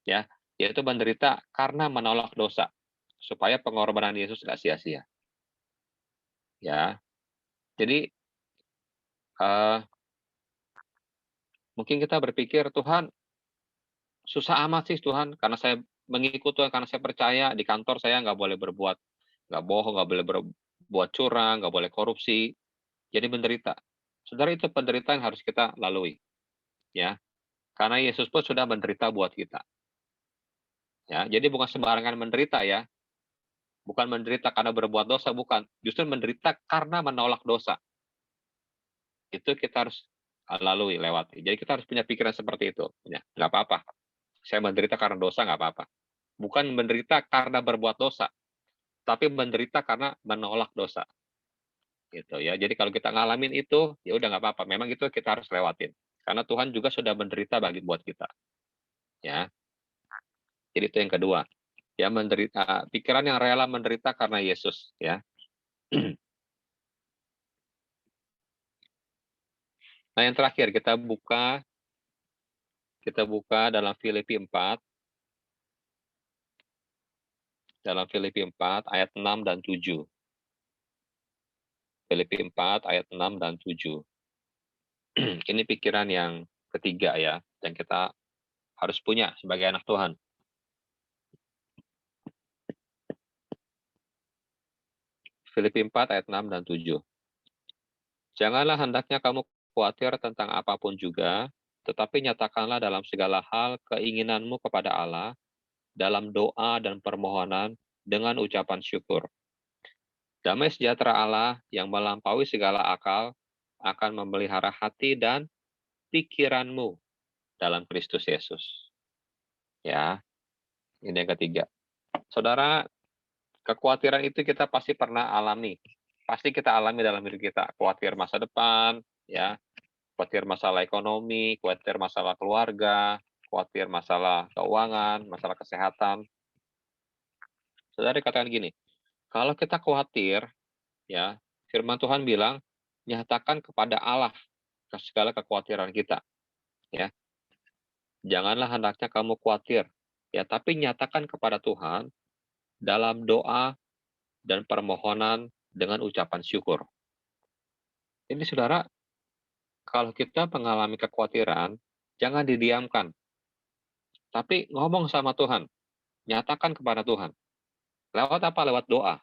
E: Ya, yaitu menderita karena menolak dosa, supaya pengorbanan Yesus nggak sia-sia. Ya, jadi mungkin kita berpikir, Tuhan, susah amat sih Tuhan, karena saya mengikut Tuhan, karena saya percaya di kantor saya nggak boleh berbuat, nggak bohong, nggak boleh berbuat curang, nggak boleh korupsi, jadi menderita. Saudara, itu penderitaan yang harus kita lalui, ya, karena Yesus pun sudah menderita buat kita. Ya, jadi bukan sembarangan menderita, ya, bukan menderita karena berbuat dosa, bukan, justru menderita karena menolak dosa. Itu kita harus lalui, lewati. Jadi kita harus punya pikiran seperti itu, ya, nggak apa-apa. Saya menderita karena dosa, nggak apa-apa. Bukan menderita karena berbuat dosa, tapi menderita karena menolak dosa. Gitu, ya. Jadi kalau kita ngalamin itu, ya udah nggak apa-apa. Memang itu kita harus lewatin. Karena Tuhan juga sudah menderita buat kita. Ya, jadi itu yang kedua. Ya, menderita, pikiran yang rela menderita karena Yesus. Ya. Nah, yang terakhir kita buka dalam Filipi 4. Dalam Filipi 4 ayat 6 dan 7. Filipi 4 ayat 6 dan 7. Ini pikiran yang ketiga ya, yang kita harus punya sebagai anak Tuhan. Filipi 4 ayat 6 dan 7. Janganlah hendaknya kamu khawatir tentang apapun juga, tetapi nyatakanlah dalam segala hal keinginanmu kepada Allah, dalam doa dan permohonan dengan ucapan syukur. Damai sejahtera Allah yang melampaui segala akal akan memelihara hati dan pikiranmu dalam Kristus Yesus. Ya, ini yang ketiga. Saudara, kekhawatiran itu kita pasti pernah alami. Pasti kita alami dalam diri kita. Khawatir masa depan, ya, khawatir masalah ekonomi, khawatir masalah keluarga, khawatir masalah keuangan, masalah kesehatan. Saudara dikatakan gini, kalau kita khawatir, ya, firman Tuhan bilang, nyatakan kepada Allah segala kekhawatiran kita. Ya, janganlah hendaknya kamu khawatir, ya, tapi nyatakan kepada Tuhan dalam doa dan permohonan dengan ucapan syukur. Ini saudara, kalau kita mengalami kekhawatiran, jangan didiamkan. Tapi ngomong sama Tuhan, nyatakan kepada Tuhan. Lewat apa? Lewat doa.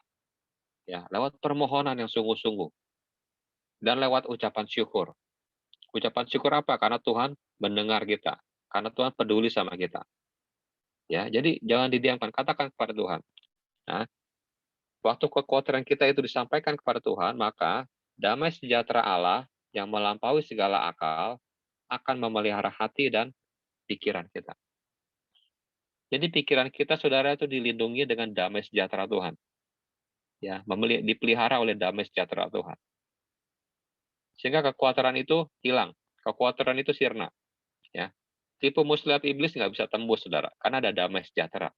E: Ya, lewat permohonan yang sungguh-sungguh. Dan lewat ucapan syukur. Ucapan syukur apa? Karena Tuhan mendengar kita. Karena Tuhan peduli sama kita. Ya, jadi jangan didiamkan, katakan kepada Tuhan. Nah, waktu kekhawatiran kita itu disampaikan kepada Tuhan, maka damai sejahtera Allah yang melampaui segala akal akan memelihara hati dan pikiran kita. Jadi pikiran kita, saudara, itu dilindungi dengan damai sejahtera Tuhan. Ya, dipelihara oleh damai sejahtera Tuhan. Sehingga kekhawatiran itu hilang, kekhawatiran itu sirna. Ya, tipu muslihat iblis nggak bisa tembus, saudara, karena ada damai sejahtera.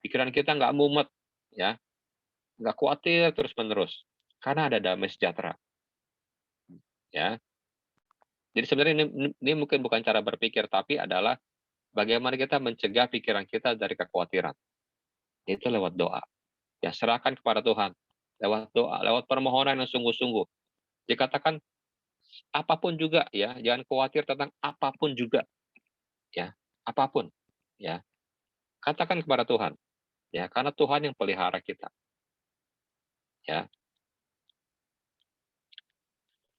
E: Pikiran kita nggak mumet, ya, nggak khawatir terus-menerus, karena ada damai sejahtera. Ya, jadi sebenarnya ini mungkin bukan cara berpikir, tapi adalah bagaimana kita mencegah pikiran kita dari kekhawatiran. Itu lewat doa. Ya, serahkan kepada Tuhan. Lewat doa, lewat permohonan yang sungguh-sungguh. Dikatakan apapun juga, ya, jangan khawatir tentang apapun juga. Ya, apapun. Ya, katakan kepada Tuhan. Ya, karena Tuhan yang pelihara kita. Ya.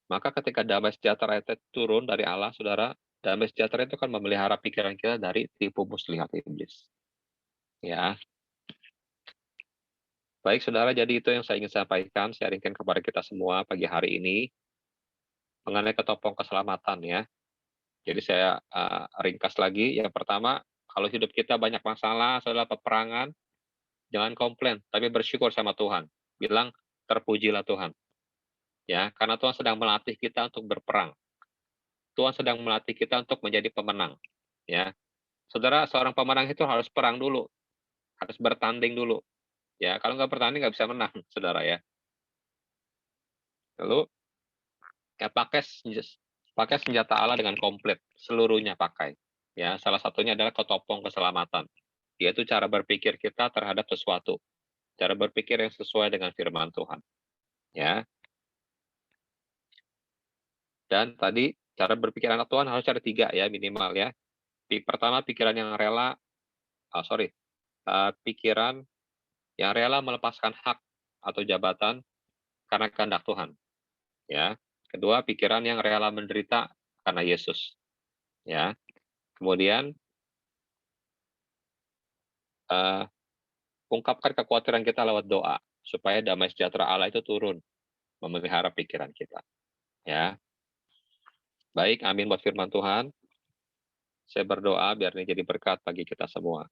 E: Maka ketika damai sejahtera itu turun dari Allah, saudara, damai sejahtera itu akan memelihara pikiran kita dari tipu muslihat iblis. Ya. Baik, saudara, jadi itu yang saya ingin sampaikan, sharingkan kepada kita semua pagi hari ini mengenai ketopong keselamatan, ya. Jadi saya ringkas lagi. Yang pertama, kalau hidup kita banyak masalah, saudara, peperangan, jangan komplain, tapi bersyukur sama Tuhan. Bilang, terpujilah Tuhan. Ya, karena Tuhan sedang melatih kita untuk berperang. Tuhan sedang melatih kita untuk menjadi pemenang. Ya, saudara, seorang pemenang itu harus perang dulu, harus bertanding dulu. Ya, kalau nggak bertanding nggak bisa menang, saudara, ya. Lalu ya pakai senjata Allah dengan komplit, seluruhnya pakai. Ya, salah satunya adalah ketopong keselamatan, yaitu cara berpikir kita terhadap sesuatu, cara berpikir yang sesuai dengan firman Tuhan. Ya. Dan tadi cara berpikir anak Tuhan harus ada 3 ya minimal ya. Pertama, pikiran yang rela, pikiran yang rela melepaskan hak atau jabatan karena kehendak Tuhan. Ya. Kedua, pikiran yang rela menderita karena Yesus. Ya. Kemudian ungkapkan kekhawatiran kita lewat doa supaya damai sejahtera Allah itu turun memelihara pikiran kita. Ya. Baik, amin buat firman Tuhan. Saya berdoa biar ini jadi berkat bagi kita semua.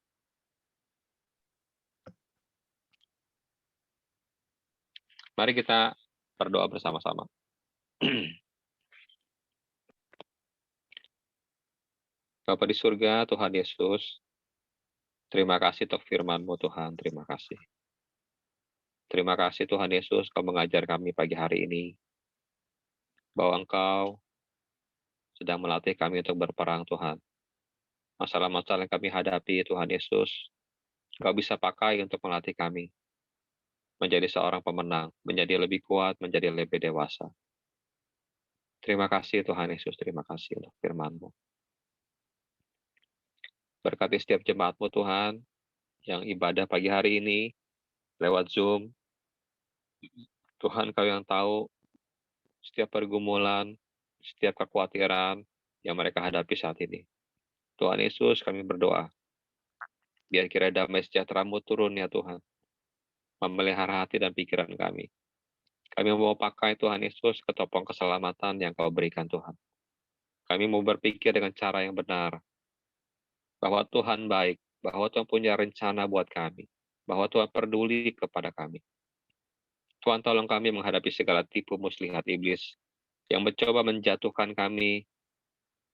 E: Mari kita berdoa bersama-sama. Bapa di surga, Tuhan Yesus, terima kasih untuk firman-Mu Tuhan, terima kasih. Terima kasih Tuhan Yesus, Kau mengajar kami pagi hari ini, bahwa Engkau sedang melatih kami untuk berperang Tuhan. Masalah-masalah yang kami hadapi Tuhan Yesus, Engkau bisa pakai untuk melatih kami menjadi seorang pemenang, menjadi lebih kuat, menjadi lebih dewasa. Terima kasih Tuhan Yesus, terima kasih untuk firman-Mu. Berkati setiap jemaat-Mu Tuhan, yang ibadah pagi hari ini, lewat Zoom. Tuhan Kau yang tahu setiap pergumulan, setiap kekhawatiran yang mereka hadapi saat ini. Tuhan Yesus, kami berdoa, biar kira damai sejahtera-Mu turun ya Tuhan, memelihara hati dan pikiran kami. Kami mau pakai Tuhan Yesus ketopong keselamatan yang Kau berikan Tuhan. Kami mau berpikir dengan cara yang benar, bahwa Tuhan baik, bahwa Tuhan punya rencana buat kami, bahwa Tuhan peduli kepada kami. Tuhan tolong kami menghadapi segala tipu muslihat iblis yang mencoba menjatuhkan kami,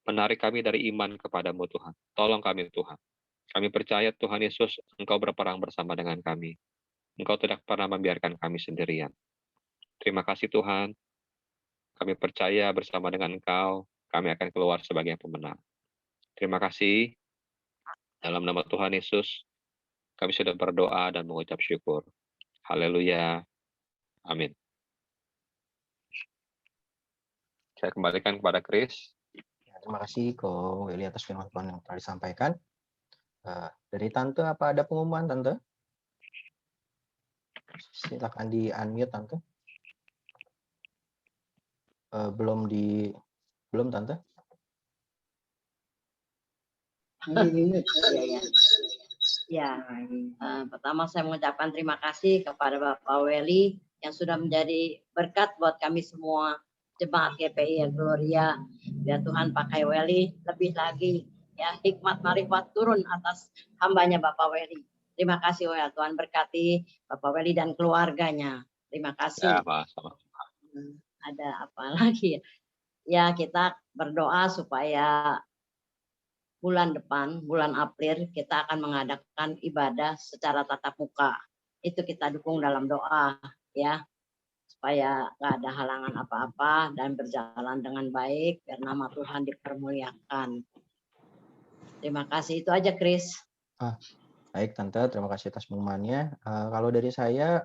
E: menarik kami dari iman kepadamu Tuhan. Tolong kami Tuhan. Kami percaya Tuhan Yesus, Engkau berperang bersama dengan kami. Engkau tidak pernah membiarkan kami sendirian. Terima kasih Tuhan. Kami percaya bersama dengan Engkau, kami akan keluar sebagai pemenang. Terima kasih. Dalam nama Tuhan Yesus, kami sudah berdoa dan mengucap syukur. Haleluya. Amin. Saya kembalikan kepada Chris.
A: Ya, terima kasih Ko Welly atas firman Tuhan yang telah disampaikan. Dari Tante, apa ada pengumuman Tante? Silakan di-unmute Tante. Belum Tante?
F: Ya, pertama saya mengucapkan terima kasih kepada Bapak Welly yang sudah menjadi berkat buat kami semua jemaat GPI Gloria. Biar Tuhan pakai Welly lebih lagi, ya hikmat marifat turun atas hambanya Bapak Welly. Terima kasih ya Tuhan, berkati Bapak Welly dan keluarganya. Terima kasih.
E: Ya, sama.
F: Ada apa lagi ya? Ya, kita berdoa supaya bulan depan, bulan April, kita akan mengadakan ibadah secara tatap muka. Itu kita dukung dalam doa, ya, supaya nggak ada halangan apa-apa dan berjalan dengan baik, biar nama Tuhan dipermuliakan. Terima kasih, itu aja, Chris.
A: Baik Tante, terima kasih atas pengumumannya. Kalau dari saya,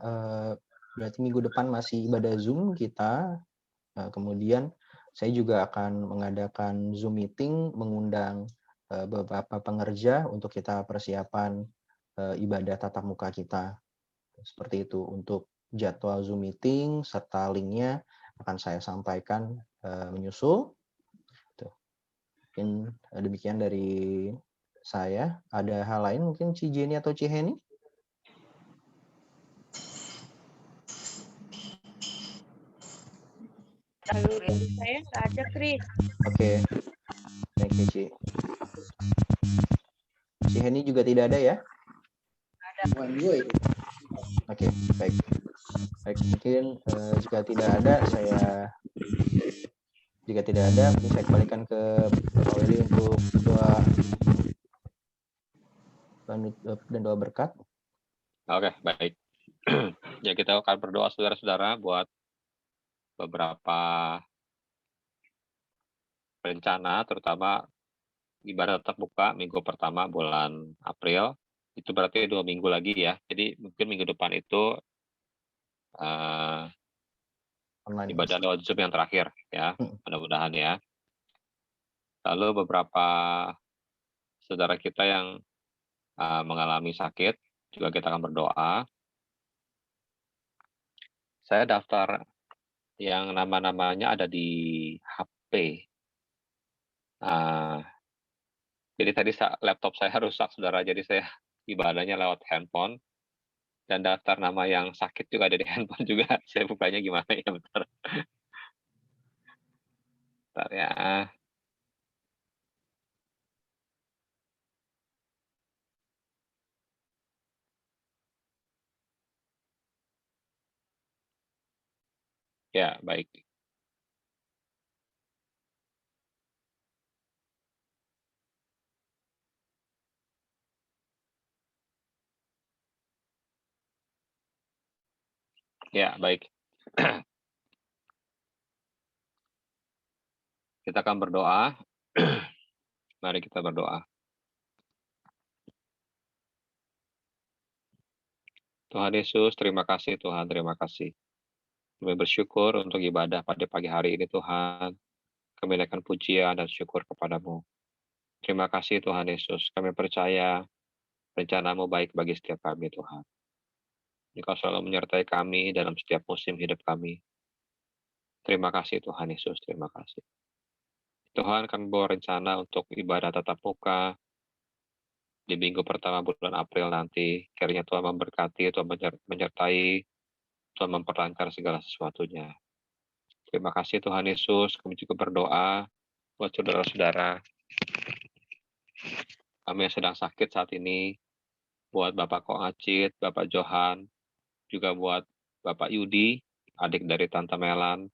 A: berarti minggu depan masih ibadah Zoom kita. Kemudian saya juga akan mengadakan Zoom meeting, mengundang beberapa pengerja untuk kita persiapan ibadah tatap muka kita. Seperti itu. Untuk jadwal Zoom meeting serta linknya akan saya sampaikan menyusul. Tuh. Mungkin demikian dari saya. Ada hal lain mungkin Ci Jenny atau Ci Heni?
G: Kalau dari saya nggak ada, Chris.
A: Oke. Thank you, Ci. Ci Heni juga tidak ada ya? Oke, baik. Baik, mungkin jika tidak ada, mungkin saya kembalikan ke Pak Welly untuk doa dan doa berkat.
E: Oke, baik. Ya, kita akan berdoa saudara-saudara buat beberapa rencana, terutama ibadah tatap muka minggu pertama bulan April. Itu berarti 2 minggu lagi ya. Jadi mungkin minggu depan itu
A: Online.
E: ibadah lewat Zoom yang terakhir ya, mudah-mudahan ya. Lalu beberapa saudara kita yang mengalami sakit juga kita akan berdoa. Saya daftar yang nama-namanya ada di HP. Jadi tadi laptop saya rusak saudara, jadi saya ibadahnya lewat handphone. Dan daftar nama yang sakit juga ada di handphone juga. Saya bukanya gimana ya, bentar. Bentar ya. Ya, baik. Ya, baik. Kita akan berdoa. Mari kita berdoa. Tuhan Yesus, terima kasih Tuhan, terima kasih. Kami bersyukur untuk ibadah pada pagi hari ini Tuhan. Kami naikkan pujian dan syukur kepadamu. Terima kasih Tuhan Yesus. Kami percaya rencana-Mu baik bagi setiap kami Tuhan. Engkau selalu menyertai kami dalam setiap musim hidup kami. Terima kasih Tuhan Yesus, terima kasih. Tuhan, kami bawa rencana untuk ibadah tatap muka di minggu pertama bulan April nanti. Kiranya Tuhan memberkati, Tuhan menyertai, Tuhan memperlancar segala sesuatunya. Terima kasih Tuhan Yesus. Kami juga berdoa buat saudara-saudara kami yang sedang sakit saat ini, buat Bapak Ko Acit, Bapak Johan, juga buat Bapak Yudi, adik dari Tante Melan,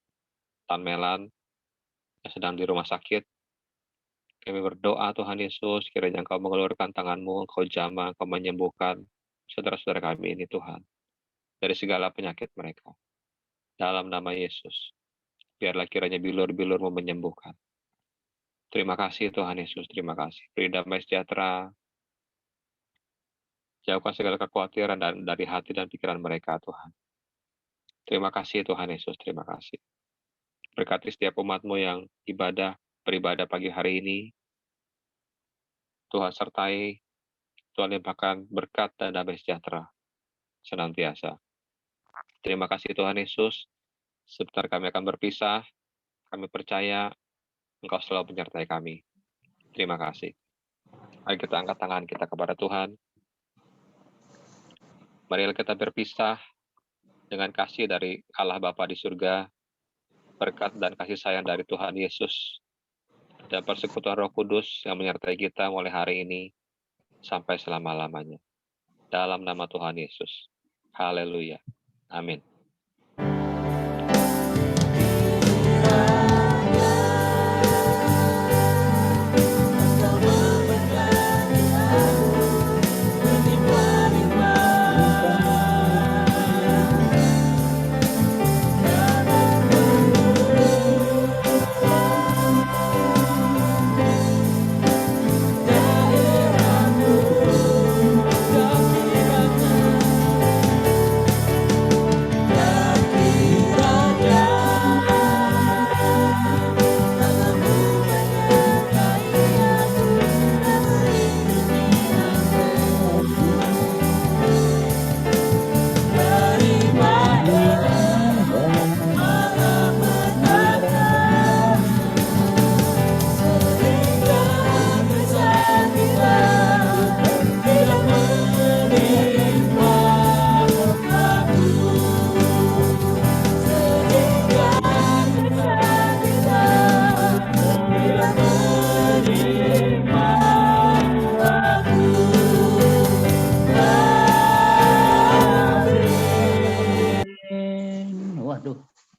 E: Tan Melan, yang sedang di rumah sakit. Kami berdoa Tuhan Yesus, kiranya Engkau mengeluarkan tangan-Mu, Engkau jamah, Engkau menyembuhkan saudara-saudara kami ini Tuhan, dari segala penyakit mereka. Dalam nama Yesus, biarlah kiranya bilur-bilur-Mu menyembuhkan. Terima kasih Tuhan Yesus, terima kasih. Beri damai sejahtera, jauhkan segala kekhawatiran dari hati dan pikiran mereka Tuhan. Terima kasih Tuhan Yesus, terima kasih. Berkati setiap umat-Mu yang beribadah pagi hari ini. Tuhan sertai, Tuhan limpahkan berkat dan damai sejahtera senantiasa. Terima kasih Tuhan Yesus. Sebentar kami akan berpisah. Kami percaya Engkau selalu menyertai kami. Terima kasih. Mari kita angkat tangan kita kepada Tuhan. Marilah kita berpisah dengan kasih dari Allah Bapa di surga, berkat dan kasih sayang dari Tuhan Yesus, dan persekutuan Roh Kudus yang menyertai kita mulai hari ini sampai selama-lamanya. Dalam nama Tuhan Yesus. Haleluya. Amin.